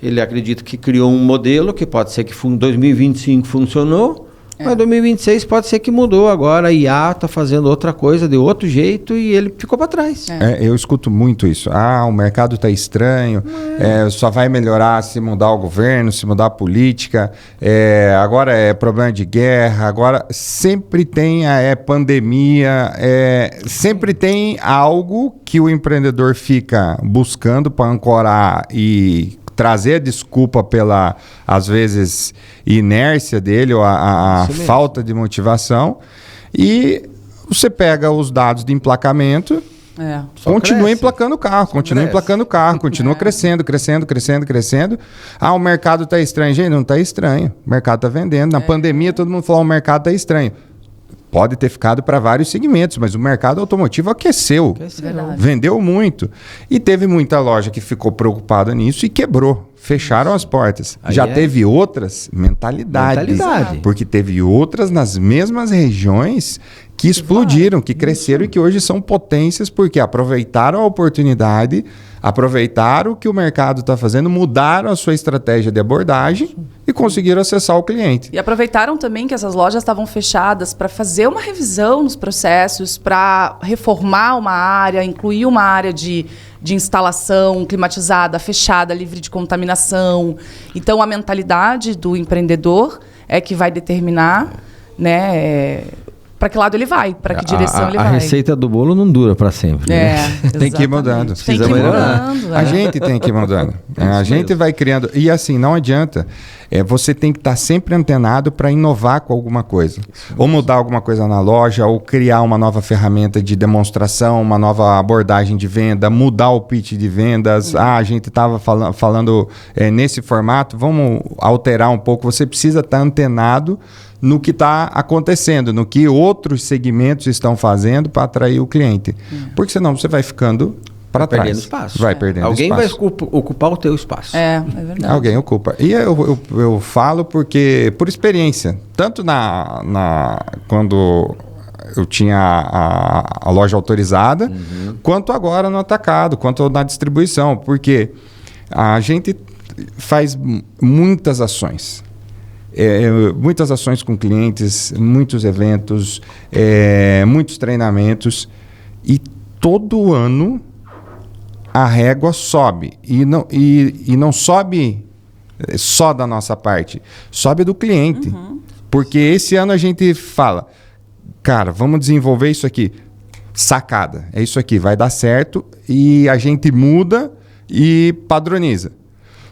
Ele acredita que criou um modelo que pode ser que em 2025 funcionou, mas 2026 pode ser que mudou agora. A IA está fazendo outra coisa de outro jeito e ele ficou para trás. Eu escuto muito isso. O mercado está estranho, só vai melhorar se mudar o governo, se mudar a política, agora é problema de guerra, agora sempre tem pandemia, sempre tem algo que o empreendedor fica buscando para ancorar e trazer a desculpa pela, às vezes, inércia dele ou a falta de motivação. E você pega os dados de emplacamento, continua emplacando o carro, continua crescendo. O mercado está estranho. Gente, não está estranho. O mercado está vendendo. Na pandemia, todo mundo falou, o mercado está estranho. Pode ter ficado para vários segmentos, mas o mercado automotivo aqueceu. Vendeu muito. E teve muita loja que ficou preocupada nisso e quebrou. Fecharam as portas. Já teve outras mentalidades. Porque teve outras nas mesmas regiões que explodiram, que cresceram e que hoje são potências porque aproveitaram a oportunidade, aproveitaram o que o mercado está fazendo, mudaram a sua estratégia de abordagem e conseguiram acessar o cliente. E aproveitaram também que essas lojas estavam fechadas para fazer uma revisão nos processos, para reformar uma área, incluir uma área de instalação climatizada, fechada, livre de contaminação. Então, a mentalidade do empreendedor é que vai determinar, né, para que lado ele vai, para que direção ele vai. A receita do bolo não dura para sempre. Né? Tem que ir mudando. Tem que ir mudando. A gente tem que ir mudando. A gente vai criando. E assim, não adianta. Você tem que estar sempre antenado para inovar com alguma coisa. Ou mudar alguma coisa na loja, ou criar uma nova ferramenta de demonstração, uma nova abordagem de venda, mudar o pitch de vendas. A gente estava falando nesse formato, vamos alterar um pouco. Você precisa estar antenado no que está acontecendo, no que outros segmentos estão fazendo para atrair o cliente. Porque senão você vai ficando para trás. Perdendo espaço. Vai perdendo Alguém espaço. vai ocupar o teu espaço. É verdade. Alguém ocupa. E eu falo porque, por experiência, tanto quando eu tinha a loja autorizada, quanto agora no atacado, quanto na distribuição. Porque a gente faz muitas ações. Muitas ações com clientes, muitos eventos, muitos treinamentos. E todo ano a régua sobe. E não sobe só da nossa parte, sobe do cliente. Porque esse ano a gente fala, cara, vamos desenvolver isso aqui. Sacada, é isso aqui, vai dar certo. E a gente muda e padroniza.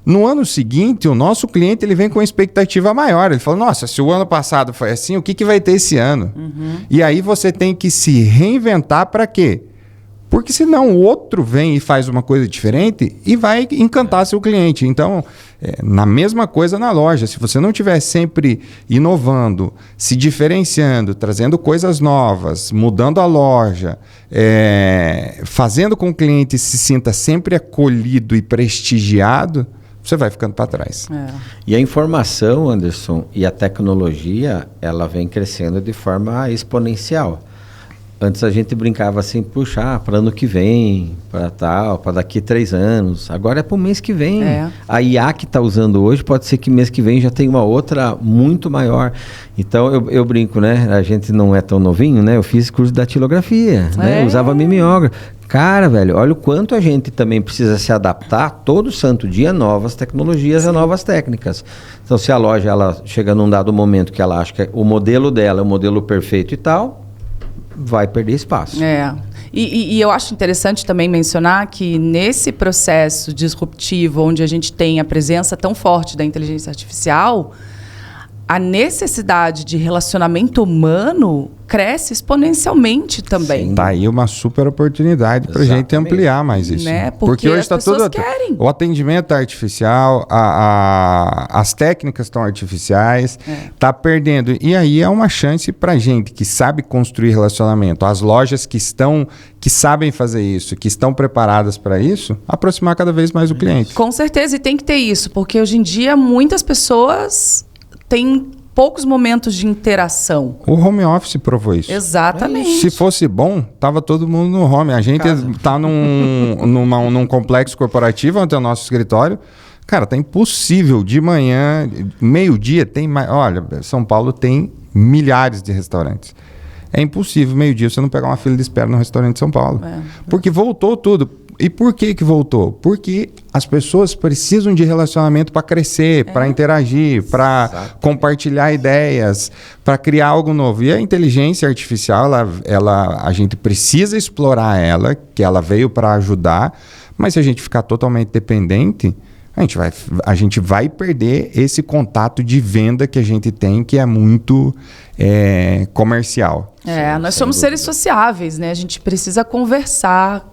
No ano seguinte, o nosso cliente ele vem com uma expectativa maior. Ele fala, nossa, se o ano passado foi assim, o que vai ter esse ano? E aí você tem que se reinventar para quê? Porque senão o outro vem e faz uma coisa diferente e vai encantar seu cliente. Então, na mesma coisa na loja. Se você não estiver sempre inovando, se diferenciando, trazendo coisas novas, mudando a loja, fazendo com que o cliente se sinta sempre acolhido e prestigiado, você vai ficando para trás. E a informação, Anderson, e a tecnologia, ela vem crescendo de forma exponencial. Antes a gente brincava assim, puxa, para ano que vem, para daqui 3 anos. Agora é para o mês que vem. A IA que está usando hoje, pode ser que mês que vem já tenha uma outra muito maior. Então eu brinco, né? A gente não é tão novinho, né? Eu fiz curso de datilografia, né? Usava mimeógrafo. Cara, velho, olha o quanto a gente também precisa se adaptar todo santo dia a novas tecnologias, a novas técnicas. Então se a loja ela chega num dado momento que ela acha que o modelo dela é o modelo perfeito e tal, vai perder espaço. E eu acho interessante também mencionar que nesse processo disruptivo, onde a gente tem a presença tão forte da inteligência artificial, a necessidade de relacionamento humano cresce exponencialmente também. Tá aí uma super oportunidade para a gente ampliar mais isso. Né? Porque hoje está tudo querem. O atendimento está artificial, as técnicas estão artificiais, está perdendo. E aí é uma chance para a gente que sabe construir relacionamento, as lojas que sabem fazer isso, que estão preparadas para isso, aproximar cada vez mais o cliente. Com certeza, e tem que ter isso, porque hoje em dia muitas pessoas têm poucos momentos de interação. O home office provou isso. Exatamente. Se fosse bom, tava todo mundo no home. A gente está num complexo corporativo, onde é o nosso escritório. Cara, tá impossível. De manhã, meio-dia, tem mais... Olha, São Paulo tem milhares de restaurantes. É impossível, meio-dia, você não pegar uma fila de espera no restaurante de São Paulo. Porque voltou tudo. E por que voltou? Porque as pessoas precisam de relacionamento para crescer, para interagir, para compartilhar ideias, para criar algo novo. E a inteligência artificial, a gente precisa explorar ela, que ela veio para ajudar, mas se a gente ficar totalmente dependente, a gente vai perder esse contato de venda que a gente tem, que é muito comercial. Nós somos seres sociáveis, né? A gente precisa conversar.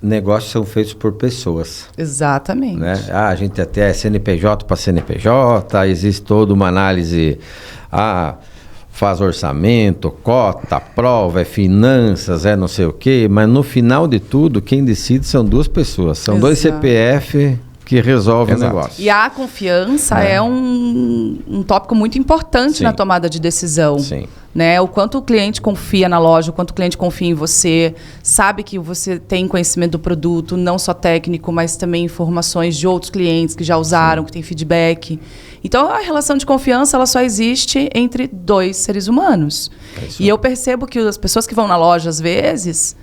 Negócios são feitos por pessoas. Exatamente. Né? A gente até é CNPJ para CNPJ, existe toda uma análise, faz orçamento, cota, prova, finanças, não sei o quê, mas no final de tudo, quem decide são 2 pessoas, são 2 CPF que resolvem o negócio. E a confiança é um tópico muito importante na tomada de decisão. Sim. Né? O quanto o cliente confia na loja, o quanto o cliente confia em você, sabe que você tem conhecimento do produto, não só técnico, mas também informações de outros clientes que já usaram, que tem feedback. Então, a relação de confiança ela só existe entre 2 seres humanos. E eu percebo que as pessoas que vão na loja, às vezes,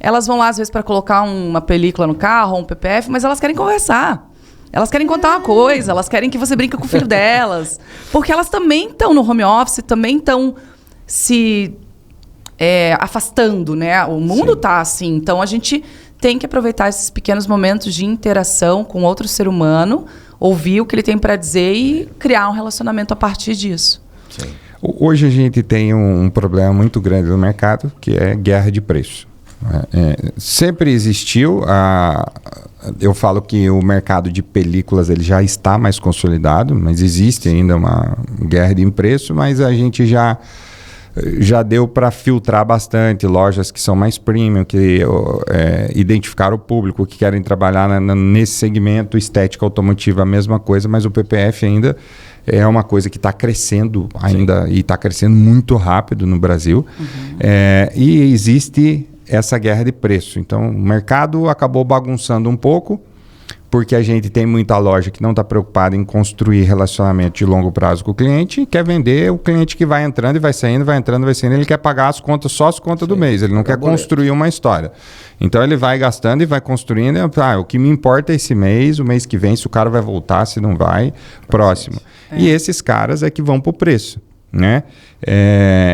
elas vão lá, às vezes, para colocar uma película no carro, um PPF, mas elas querem conversar. Elas querem contar uma coisa, elas querem que você brinque com o filho delas. Porque elas também estão no home office, também estão se afastando, né? O mundo está assim. Então, a gente tem que aproveitar esses pequenos momentos de interação com outro ser humano, ouvir o que ele tem para dizer e criar um relacionamento a partir disso. Sim. Hoje a gente tem um problema muito grande no mercado, que é guerra de preço. Sempre existiu, eu falo que o mercado de películas ele já está mais consolidado, mas existe ainda uma guerra de preço, mas a gente já deu para filtrar bastante lojas que são mais premium, que identificaram o público, que querem trabalhar nesse segmento. Estética automotiva, a mesma coisa, mas o PPF ainda é uma coisa que está crescendo ainda. Sim. E está crescendo muito rápido no Brasil. E existe essa guerra de preço. Então, o mercado acabou bagunçando um pouco, porque a gente tem muita loja que não está preocupada em construir relacionamento de longo prazo com o cliente e quer vender o cliente que vai entrando e vai saindo, vai entrando, vai saindo. Ele quer pagar as contas, só as contas do mês. Ele não quer construir uma história. Então, ele vai gastando e vai construindo. O que me importa é esse mês, o mês que vem, se o cara vai voltar, se não vai, próximo. E esses caras é que vão para o preço, né?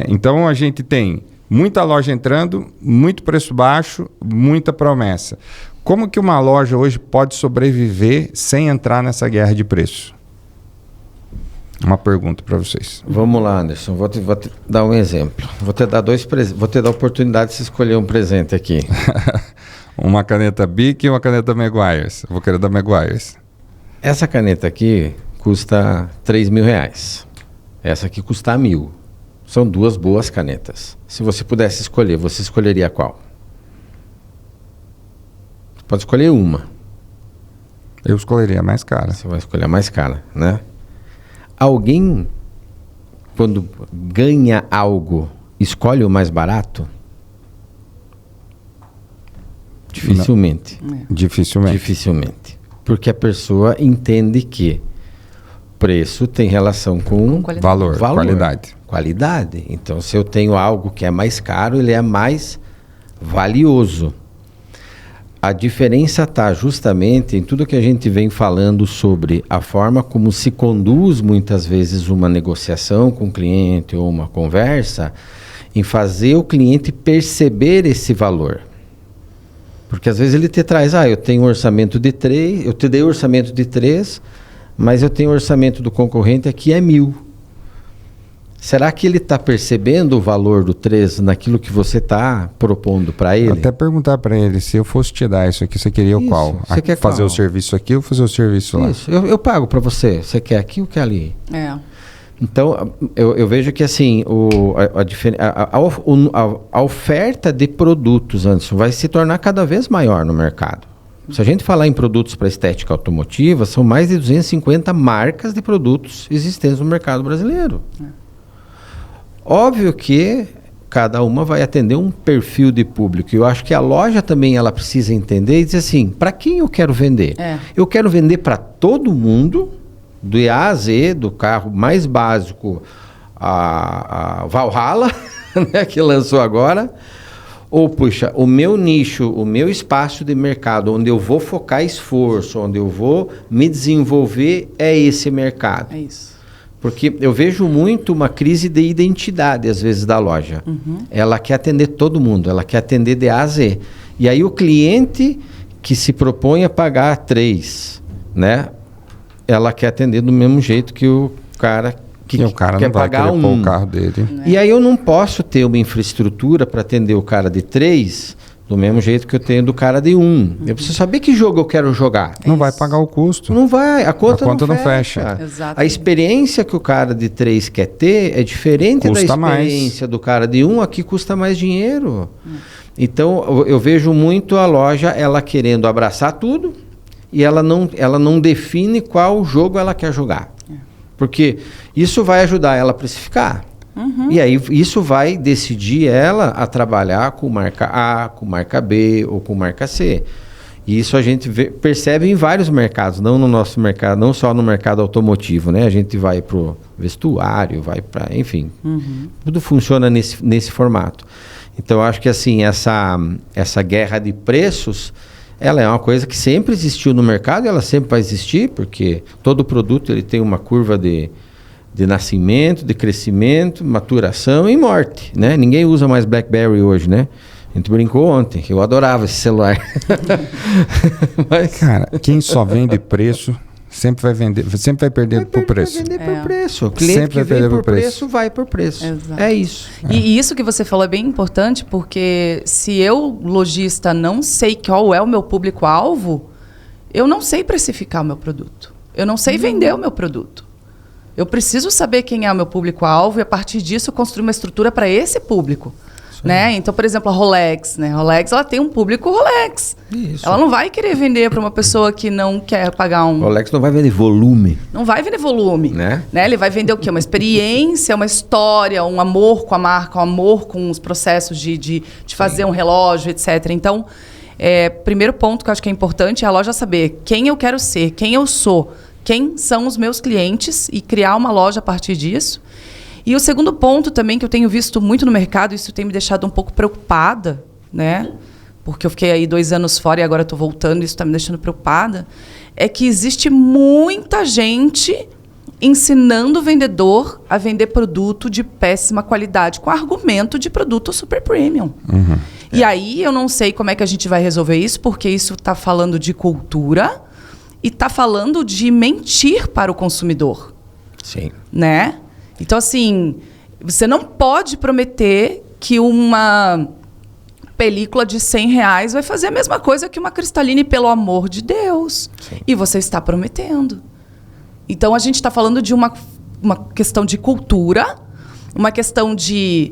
Então, a gente tem muita loja entrando, muito preço baixo, muita promessa. Como que uma loja hoje pode sobreviver sem entrar nessa guerra de preço? Uma pergunta para vocês. Vamos lá, Anderson. Vou te dar um exemplo. Vou te dar a oportunidade de você escolher um presente aqui. Uma caneta Bic e uma caneta Meguiar's. Vou querer da Meguiar's. Essa caneta aqui custa R$3.000. Essa aqui custa R$1.000. São duas boas canetas. Se você pudesse escolher, você escolheria qual? Pode escolher uma. Eu escolheria a mais cara. Você vai escolher a mais cara, né? Alguém, quando ganha algo, escolhe o mais barato? Dificilmente. Dificilmente. Porque a pessoa entende que preço tem relação com valor, qualidade. Então, se eu tenho algo que é mais caro, ele é mais valioso. A diferença está justamente em tudo que a gente vem falando sobre a forma como se conduz muitas vezes uma negociação com o cliente ou uma conversa, em fazer o cliente perceber esse valor. Porque às vezes ele te traz, eu tenho um orçamento de 3, eu te dei um orçamento de 3, mas eu tenho um orçamento do concorrente aqui é 1.000. Será que ele está percebendo o valor do 3 naquilo que você está propondo para ele? Até perguntar para ele, se eu fosse te dar isso aqui, você queria o qual? Você quer fazer qual? O serviço aqui ou fazer o serviço lá? Isso, eu pago para você. Você quer aqui ou quer ali? Então, eu vejo que assim, a oferta de produtos, Anderson, vai se tornar cada vez maior no mercado. Se a gente falar em produtos para estética automotiva, são mais de 250 marcas de produtos existentes no mercado brasileiro. Óbvio que cada uma vai atender um perfil de público. Eu acho que a loja também ela precisa entender e dizer assim, para quem eu quero vender? Eu quero vender para todo mundo, do A a Z, do carro mais básico, a Valhalla, né, que lançou agora. Ou, puxa, o meu nicho, o meu espaço de mercado, onde eu vou focar esforço, onde eu vou me desenvolver, é esse mercado. É isso. Porque eu vejo muito uma crise de identidade, às vezes, da loja. Ela quer atender todo mundo, ela quer atender de A a Z. E aí o cliente que se propõe a pagar 3, né? Ela quer atender do mesmo jeito que o cara que quer pagar o carro dele. E aí eu não posso ter uma infraestrutura para atender o cara de 3 do mesmo jeito que eu tenho do cara de 1. Eu preciso saber que jogo eu quero jogar. Não vai pagar o custo. Não vai, a conta não fecha. A experiência que o cara de 3 quer ter é diferente da experiência do cara de 1, aqui custa mais dinheiro. Então, eu vejo muito a loja, ela querendo abraçar tudo e ela não define qual jogo ela quer jogar. Porque isso vai ajudar ela a precificar. E aí isso vai decidir ela a trabalhar com marca A, com marca B ou com marca C. E isso a gente percebe em vários mercados, não no nosso mercado, não só no mercado automotivo, né? A gente vai para o vestuário, vai para, enfim, tudo funciona nesse formato. Então, eu acho que assim, essa guerra de preços, ela é uma coisa que sempre existiu no mercado e ela sempre vai existir, porque todo produto ele tem uma curva de nascimento, de crescimento, maturação e morte, né? Ninguém usa mais BlackBerry hoje, né? A gente brincou ontem, que eu adorava esse celular. Mas, cara, quem só vende preço sempre vai vender, sempre vai perder por preço. Vai vender por preço. O cliente Sempre que vai vem perder por por preço. preço, vai por preço. Exato. É isso. E isso que você falou é bem importante, porque se eu, lojista, não sei qual é o meu público-alvo, eu não sei precificar o meu produto. Eu não sei vender o meu produto. Eu preciso saber quem é o meu público-alvo e, a partir disso, construir uma estrutura para esse público. Né? Então, por exemplo, a Rolex. Né? A Rolex ela tem um público Rolex. Isso. Ela não vai querer vender para uma pessoa que não quer pagar um... Rolex não vai vender volume. Não vai vender volume. Né? Ele vai vender o quê? Uma experiência, uma história, um amor com a marca, um amor com os processos de fazer um relógio, etc. Então, primeiro ponto que eu acho que é importante é a loja saber quem eu quero ser, quem eu sou, quem são os meus clientes e criar uma loja a partir disso. E o segundo ponto também que eu tenho visto muito no mercado, isso tem me deixado um pouco preocupada, né? Porque eu fiquei aí 2 anos fora e agora estou voltando, isso está me deixando preocupada, é que existe muita gente ensinando o vendedor a vender produto de péssima qualidade, com argumento de produto super premium. Uhum. E aí eu não sei como é que a gente vai resolver isso, porque isso está falando de cultura e está falando de mentir para o consumidor. Sim. Né? Então, assim, você não pode prometer que uma película de R$100 vai fazer a mesma coisa que uma Cristaline, pelo amor de Deus. Sim. E você está prometendo. Então, a gente está falando de uma questão de cultura, uma questão de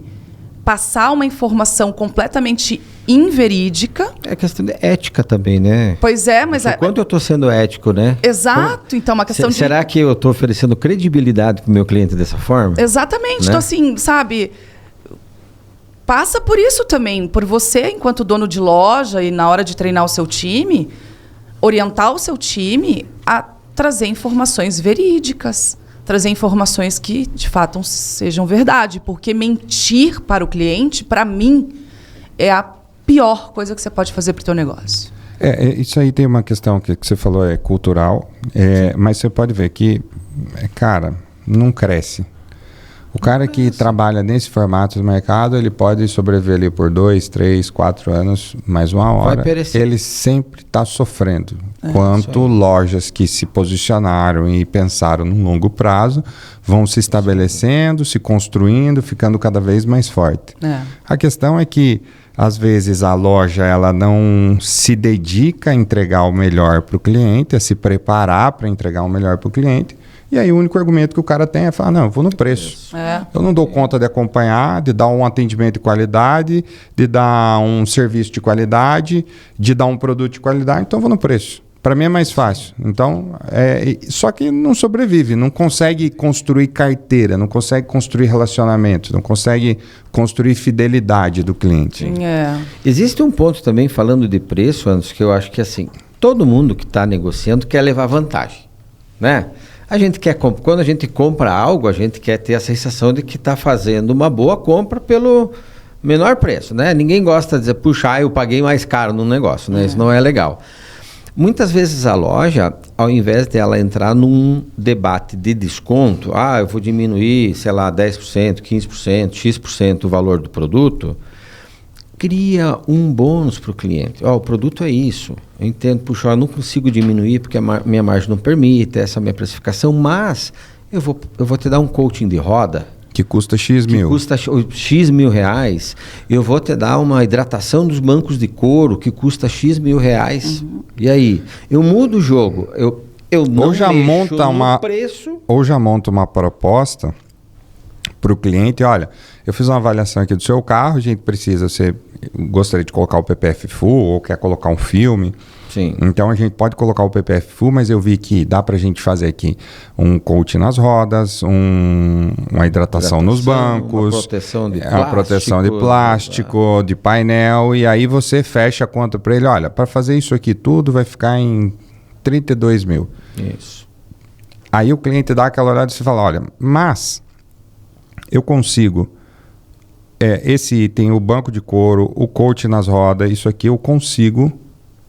passar uma informação completamente inverídica. É questão de ética também, né? Pois é, mas... Quanto eu estou sendo ético, né? Exato. Então, uma questão de... Será que eu estou oferecendo credibilidade para o meu cliente dessa forma? Exatamente. Né? Então, assim, sabe... Passa por isso também, por você, enquanto dono de loja, e na hora de treinar o seu time, orientar o seu time a trazer informações verídicas, trazer informações que, de fato, sejam verdade. Porque mentir para o cliente, para mim, é a pior coisa que você pode fazer para o teu negócio. Isso aí tem uma questão que você falou, é cultural, mas você pode ver que, cara, não cresce. O cara que trabalha nesse formato do mercado, ele pode sobreviver ali por 2, 3, 4 anos, mais uma hora. Ele sempre está sofrendo. Quanto lojas que se posicionaram e pensaram no longo prazo vão se estabelecendo, se construindo, ficando cada vez mais forte. A questão é que, às vezes, a loja ela não se dedica a entregar o melhor para o cliente, a se preparar para entregar o melhor para o cliente. E aí o único argumento que o cara tem é falar, não, eu vou no preço. Eu não dou conta de acompanhar, de dar um atendimento de qualidade, de dar um serviço de qualidade, de dar um produto de qualidade, então eu vou no preço. Para mim é mais fácil. Então, só que não sobrevive, não consegue construir carteira, não consegue construir relacionamento, não consegue construir fidelidade do cliente. Existe um ponto também, falando de preço, Anderson, que eu acho que assim, todo mundo que está negociando quer levar vantagem, né? A gente quer, quando a gente compra algo, a gente quer ter a sensação de que está fazendo uma boa compra pelo menor preço, né? Ninguém gosta de dizer, puxa, eu paguei mais caro no negócio, né? Isso não é legal. Muitas vezes a loja, ao invés de ela entrar num debate de desconto, eu vou diminuir, sei lá, 10%, 15%, X% o valor do produto, cria um bônus para o cliente. O produto é isso. Eu entendo, puxa, eu não consigo diminuir porque a minha margem não permite, essa é a minha precificação, mas eu vou te dar um coaching de roda. Que custa X mil. Que custa X mil reais. Eu vou te dar uma hidratação dos bancos de couro que custa X mil reais. E aí? Eu mudo o jogo. Eu não mexo no preço. Ou já monta uma proposta para o cliente. Olha, eu fiz uma avaliação aqui do seu carro, a gente precisa, você gostaria de colocar o PPF full ou quer colocar um filme. Sim. Então a gente pode colocar o PPF full, mas eu vi que dá para a gente fazer aqui um coat nas rodas, uma hidratação nos bancos, uma proteção de plástico, de painel, e aí você fecha a conta para ele, olha, para fazer isso aqui tudo vai ficar em 32 mil. Isso. Aí o cliente dá aquela olhada e você fala, olha, mas eu consigo, esse item, o banco de couro, o coat nas rodas, isso aqui eu consigo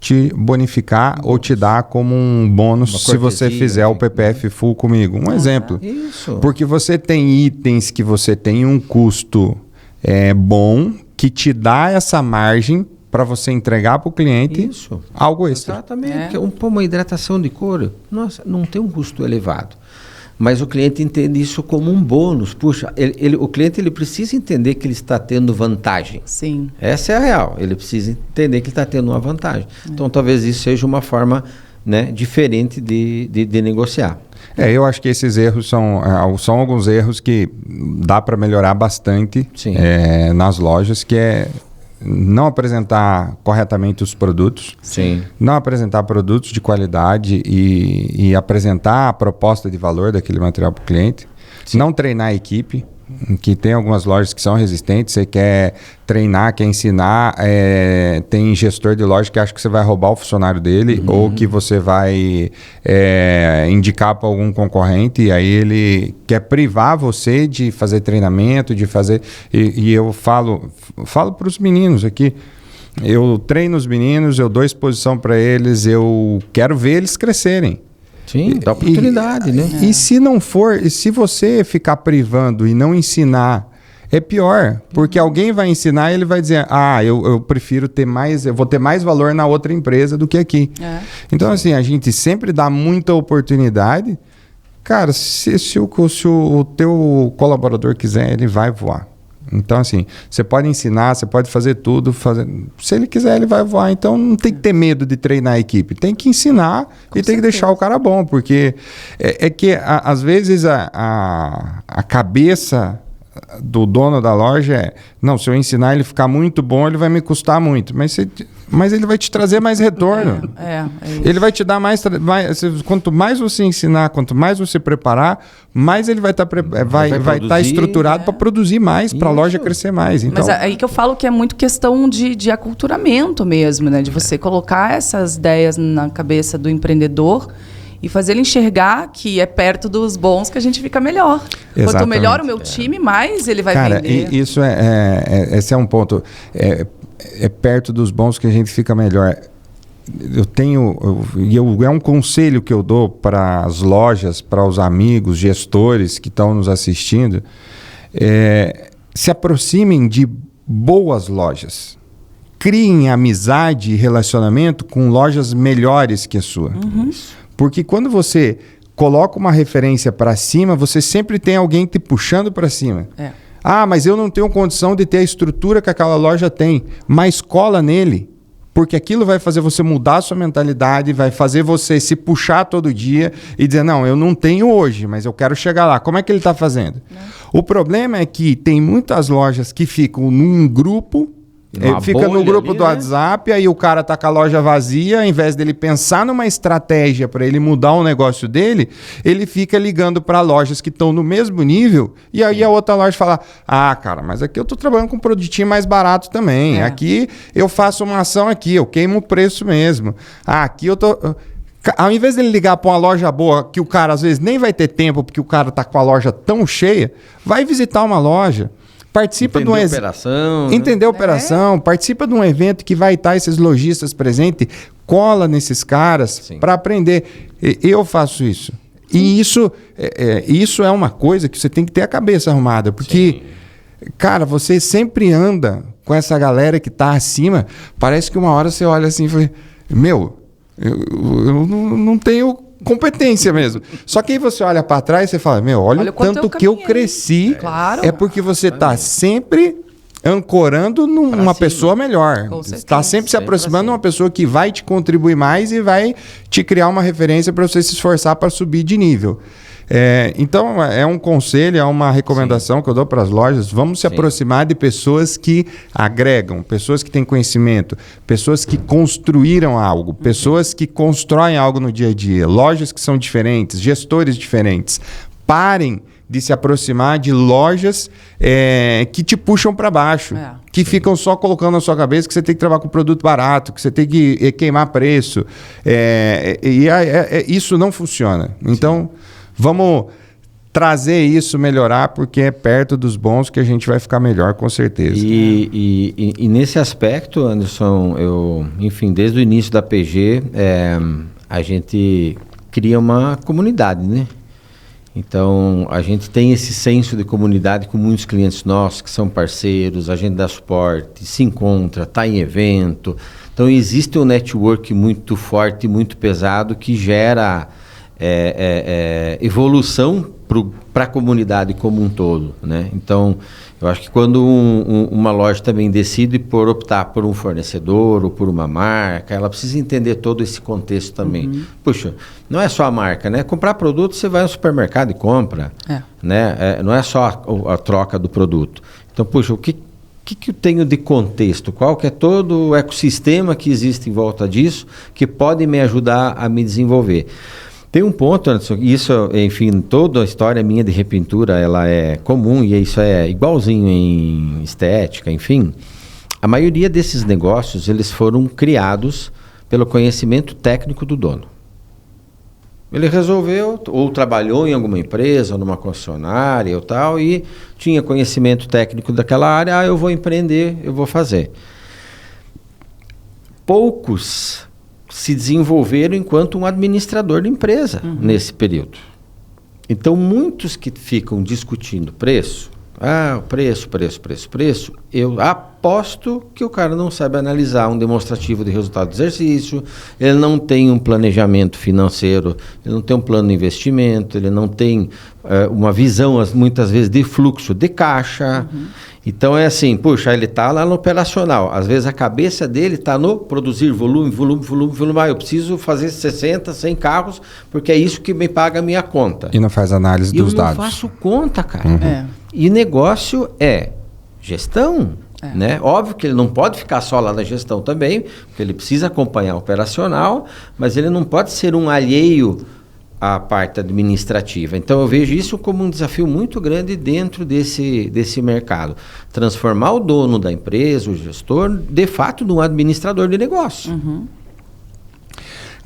te bonificar ou te dar como um bônus se você fizer o PPF full comigo. Um exemplo. Isso. Porque você tem itens que você tem um custo bom que te dá essa margem para você entregar para o cliente algo extra. Exatamente. Uma hidratação de couro, nossa, não tem um custo elevado. Mas o cliente entende isso como um bônus. Puxa, o cliente ele precisa entender que ele está tendo vantagem. Sim. Essa é a real. Ele precisa entender que ele está tendo uma vantagem. Então, talvez isso seja uma forma, né, diferente de negociar. Eu acho que esses erros são alguns erros que dá para melhorar bastante nas lojas, que é não apresentar corretamente os produtos, não apresentar produtos de qualidade e apresentar a proposta de valor daquele material para o cliente, não treinar a equipe, que tem algumas lojas que são resistentes, você quer treinar, quer ensinar, tem gestor de loja que acha que você vai roubar o funcionário dele ou que você vai indicar para algum concorrente e aí ele quer privar você de fazer treinamento, de fazer... E eu falo para os meninos aqui, eu treino os meninos, eu dou exposição para eles, eu quero ver eles crescerem. Sim, dá oportunidade, né? E se não for, se você ficar privando e não ensinar, é pior. Porque alguém vai ensinar e ele vai dizer, eu prefiro ter mais, eu vou ter mais valor na outra empresa do que aqui. Então, assim, a gente sempre dá muita oportunidade. Cara, se o teu colaborador quiser, ele vai voar. Então, assim, você pode ensinar, você pode fazer tudo. Se ele quiser, ele vai voar. Então, não tem que ter medo de treinar a equipe. Tem que ensinar tem que deixar o cara bom. Porque às vezes, a cabeça do dono da loja não, se eu ensinar ele ficar muito bom, ele vai me custar muito. Mas ele vai te trazer mais retorno. Ele vai te dar mais... Quanto mais você ensinar, quanto mais você preparar, mais ele vai estar estruturado para produzir mais, para a loja crescer mais. Então, mas aí que eu falo que é muito questão de aculturamento mesmo, né? De você colocar essas ideias na cabeça do empreendedor e fazer ele enxergar que é perto dos bons que a gente fica melhor. Exatamente. Quanto melhor o meu time, mais ele vai vender. Cara, isso esse é um ponto. É perto dos bons que a gente fica melhor. É um conselho que eu dou para as lojas, para os amigos, gestores que estão nos assistindo. Se aproximem de boas lojas. Criem amizade e relacionamento com lojas melhores que a sua. Porque quando você coloca uma referência para cima, você sempre tem alguém te puxando para cima. Mas eu não tenho condição de ter a estrutura que aquela loja tem. Mas cola nele. Porque aquilo vai fazer você mudar a sua mentalidade, vai fazer você se puxar todo dia e dizer, não, eu não tenho hoje, mas eu quero chegar lá. Como é que ele está fazendo? O problema é que tem muitas lojas que ficam num grupo... fica no grupo do WhatsApp, aí o cara tá com a loja vazia, ao invés dele pensar numa estratégia para ele mudar o negócio dele, ele fica ligando para lojas que estão no mesmo nível, e aí a outra loja fala, cara, mas aqui eu tô trabalhando com um produtinho mais barato também, aqui eu faço uma ação aqui, eu queimo o preço mesmo, aqui eu tô... Ao invés dele ligar para uma loja boa, que o cara às vezes nem vai ter tempo, porque o cara tá com a loja tão cheia, vai visitar uma loja. Participa de uma operação. Entender a operação, participa de um evento que vai estar esses lojistas presentes, cola nesses caras para aprender. Eu faço isso. E isso é uma coisa que você tem que ter a cabeça arrumada, porque, cara, você sempre anda com essa galera que está acima. Parece que uma hora você olha assim e fala, eu não tenho competência mesmo. Só que aí você olha para trás e você fala, olha o tanto que eu cresci. Claro. É porque você está sempre ancorando numa pessoa melhor. Está sempre se aproximando de uma pessoa que vai te contribuir mais e vai te criar uma referência para você se esforçar para subir de nível. Então, é um conselho, é uma recomendação que eu dou para as lojas. Vamos se aproximar de pessoas que agregam, pessoas que têm conhecimento, pessoas que construíram algo, pessoas que constroem algo no dia a dia, lojas que são diferentes, gestores diferentes. Parem de se aproximar de lojas que te puxam para baixo, que ficam só colocando na sua cabeça que você tem que trabalhar com produto barato, que você tem que queimar preço. Isso não funciona. Então... Vamos trazer isso, melhorar, porque é perto dos bons que a gente vai ficar melhor, com certeza. E nesse aspecto, Anderson, enfim, desde o início da PG, a gente cria uma comunidade, né? Então, a gente tem esse senso de comunidade com muitos clientes nossos que são parceiros, a gente dá suporte, se encontra, está em evento. Então, existe um network muito forte, muito pesado, que gera evolução para a comunidade como um todo, né? Então, eu acho que quando uma loja também decide por optar por um fornecedor ou por uma marca, ela precisa entender todo esse contexto também. Puxa, não é só a marca, né? Comprar produto, você vai no supermercado e compra, né? Não é só a troca do produto. Então, puxa, o que eu tenho de contexto? Qual que é todo o ecossistema que existe em volta disso que pode me ajudar a me desenvolver? Tem um ponto, Anderson, isso, enfim, toda a história minha de repintura, ela é comum e isso é igualzinho em estética, enfim. A maioria desses negócios, eles foram criados pelo conhecimento técnico do dono. Ele resolveu, ou trabalhou em alguma empresa, numa concessionária ou tal, e tinha conhecimento técnico daquela área, eu vou empreender, eu vou fazer. Poucos se desenvolveram enquanto um administrador de empresa nesse período. Então, muitos que ficam discutindo preço, preço, eu aposto que o cara não sabe analisar um demonstrativo de resultado do exercício, ele não tem um planejamento financeiro, ele não tem um plano de investimento, ele não tem uma visão, muitas vezes, de fluxo de caixa. Então é assim, puxa, ele está lá no operacional. Às vezes a cabeça dele está no produzir volume. Eu preciso fazer 60, 100 carros, porque é isso que me paga a minha conta. E não faz análise dos dados. Eu não faço conta, cara. E negócio é gestão, né? Óbvio que ele não pode ficar só lá na gestão também, porque ele precisa acompanhar o operacional, mas ele não pode ser um alheio a parte administrativa. Então eu vejo isso como um desafio muito grande dentro desse mercado. Transformar o dono da empresa, o gestor, de fato, num administrador de negócio.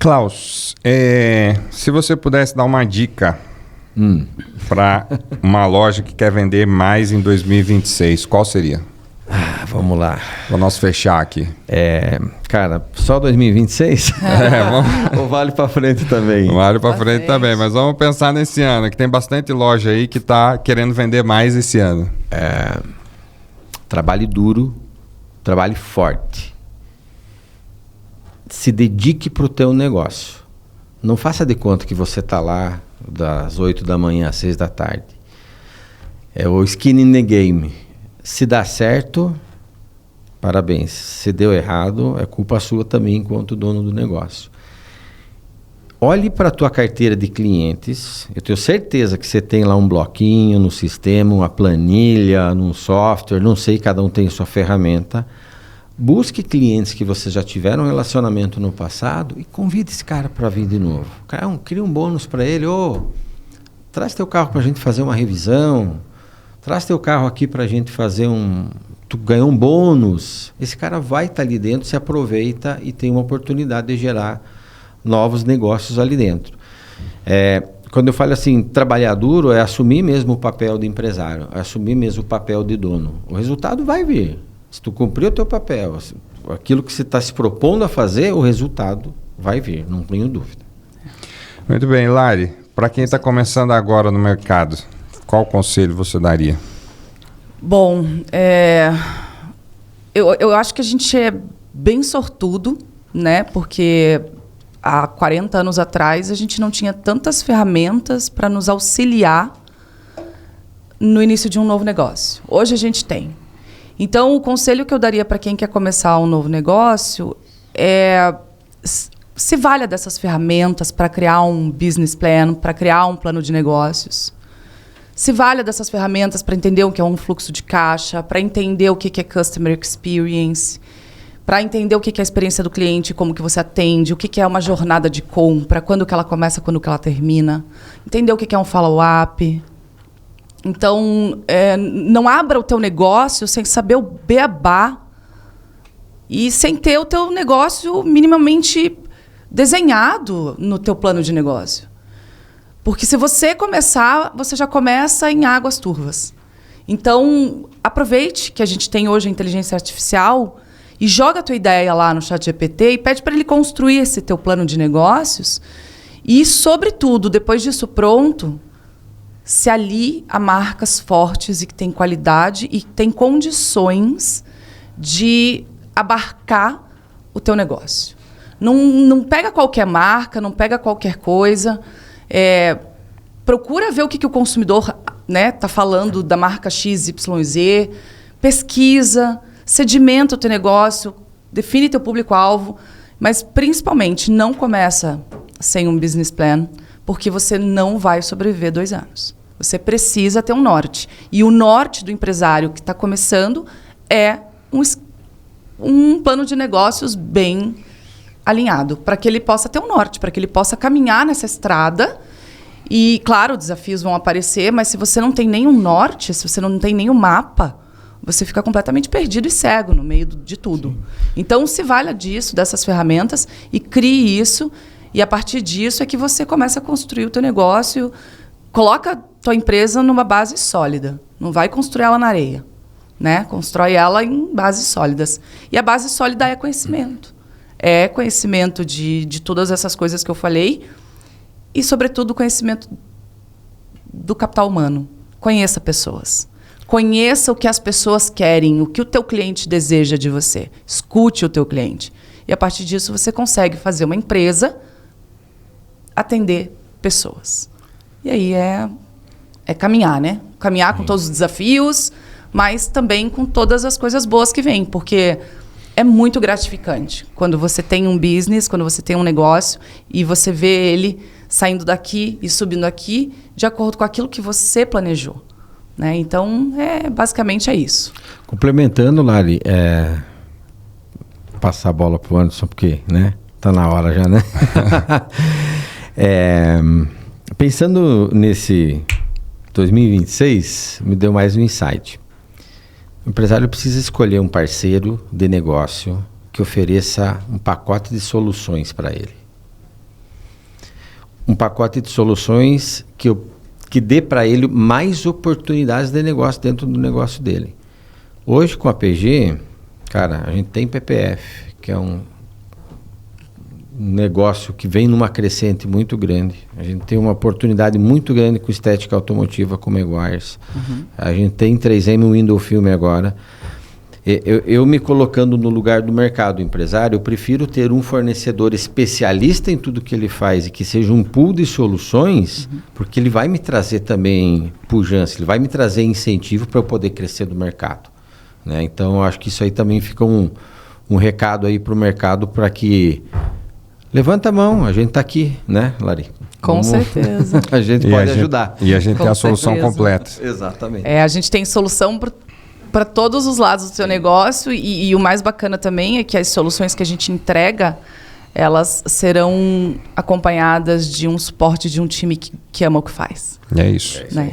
Klaus, se você pudesse dar uma dica para uma loja que quer vender mais em 2026, qual seria? Vamos lá. Para nós fechar aqui. Cara, só 2026? Ou vale para frente também? Vale para frente também, mas vamos pensar nesse ano, que tem bastante loja aí que está querendo vender mais esse ano. Trabalhe duro, trabalhe forte. Se dedique para o teu negócio. Não faça de conta que você está lá das 8 da manhã às 6 da tarde. É o skin in the game. Se dá certo, parabéns. Se deu errado, é culpa sua também enquanto dono do negócio. Olhe para a tua carteira de clientes. Eu tenho certeza que você tem lá um bloquinho no sistema, uma planilha, num software, não sei, cada um tem sua ferramenta. Busque clientes que você já tiveram um relacionamento no passado e convide esse cara para vir de novo. Cria um bônus para ele. Traz teu carro para a gente fazer uma revisão. Traz teu carro aqui para a gente fazer tu ganhou um bônus. Esse cara vai estar ali dentro, se aproveita e tem uma oportunidade de gerar novos negócios ali dentro. Quando eu falo assim, trabalhar duro, é assumir mesmo o papel de empresário, é assumir mesmo o papel de dono. O resultado vai vir. Se tu cumprir o teu papel, aquilo que você está se propondo a fazer, o resultado vai vir, não tenho dúvida. Muito bem, Lari, para quem está começando agora no mercado, qual conselho você daria? Bom, eu acho que a gente é bem sortudo, né? Porque há 40 anos atrás a gente não tinha tantas ferramentas para nos auxiliar no início de um novo negócio. Hoje a gente tem. Então, o conselho que eu daria para quem quer começar um novo negócio é se valha dessas ferramentas para criar um business plan, para criar um plano de negócios. Se valha dessas ferramentas para entender o que é um fluxo de caixa, para entender o que é customer experience, para entender o que é a experiência do cliente, como que você atende, o que é uma jornada de compra, quando que ela começa, quando que ela termina, entender o que é um follow-up. Então, não abra o teu negócio sem saber o beabá e sem ter o teu negócio minimamente desenhado no teu plano de negócio. Porque se você começar, você já começa em águas turvas. Então, aproveite que a gente tem hoje a inteligência artificial e joga a tua ideia lá no ChatGPT e pede para ele construir esse teu plano de negócios. E, sobretudo, depois disso pronto, se alie a marcas fortes e que têm qualidade e têm condições de abarcar o teu negócio. Não pega qualquer marca, não pega qualquer coisa. Procura ver o que o consumidor tá falando da marca XYZ, pesquisa, sedimenta o teu negócio, define teu público-alvo, mas principalmente não começa sem um business plan, porque você não vai sobreviver 2 anos. Você precisa ter um norte. E o norte do empresário que está começando é um plano de negócios bem alinhado, para que ele possa ter um norte, para que ele possa caminhar nessa estrada. E, claro, desafios vão aparecer, mas se você não tem nenhum norte, se você não tem nenhum mapa, você fica completamente perdido e cego no meio de tudo. Sim. Então, se valha disso, dessas ferramentas, e crie isso, e a partir disso é que você começa a construir o teu negócio, coloca a tua empresa numa base sólida, não vai construir ela na areia, né? Constrói ela em bases sólidas. E a base sólida é conhecimento. É conhecimento de todas essas coisas que eu falei, e, sobretudo, conhecimento do capital humano. Conheça pessoas. Conheça o que as pessoas querem, o que o teu cliente deseja de você. Escute o teu cliente. E, a partir disso, você consegue fazer uma empresa atender pessoas. E aí é caminhar, né? Caminhar com todos os desafios, mas também com todas as coisas boas que vêm. Porque é muito gratificante quando você tem um business, quando você tem um negócio e você vê ele saindo daqui e subindo aqui de acordo com aquilo que você planejou, né? Então, basicamente é isso. Complementando, Lari, passar a bola para o Anderson, porque, né, tá na hora já, né? Pensando nesse 2026, me deu mais um insight. O empresário precisa escolher um parceiro de negócio que ofereça um pacote de soluções para ele. Um pacote de soluções que dê para ele mais oportunidades de negócio dentro do negócio dele. Hoje, com a PG, cara, a gente tem PPF, que é um negócio que vem numa crescente muito grande. A gente tem uma oportunidade muito grande com estética automotiva com Meguiar's. Uhum. A gente tem 3M Window Film agora. Eu me colocando no lugar do mercado empresário, eu prefiro ter um fornecedor especialista em tudo que ele faz e que seja um pool de soluções, porque ele vai me trazer também pujança, ele vai me trazer incentivo para eu poder crescer do mercado, né? Então, eu acho que isso aí também fica um recado aí para o mercado para que levanta a mão, a gente está aqui, né, Lari? Com certeza. A gente pode ajudar. E a gente tem a solução completa. Exatamente. A gente tem solução para todos os lados do seu negócio e o mais bacana também é que as soluções que a gente entrega, elas serão acompanhadas de um suporte de um time que ama o que faz. É isso. Né?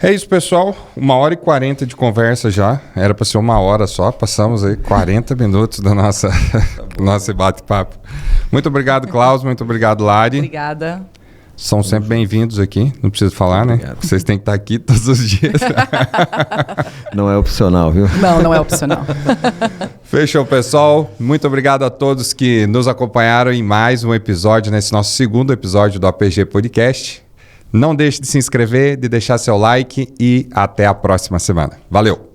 É isso, pessoal. 1h40 de conversa já. Era para ser 1 hora só. Passamos aí 40 minutos do nosso bate-papo. Muito obrigado, Klaus. Muito obrigado, Lari. Obrigada. São sempre bem-vindos aqui, não preciso falar, né? Vocês têm que estar aqui todos os dias. Não é opcional, viu? Não é opcional. Fechou, pessoal. Muito obrigado a todos que nos acompanharam em mais um episódio, nesse nosso segundo episódio do APG Podcast. Não deixe de se inscrever, de deixar seu like e até a próxima semana. Valeu!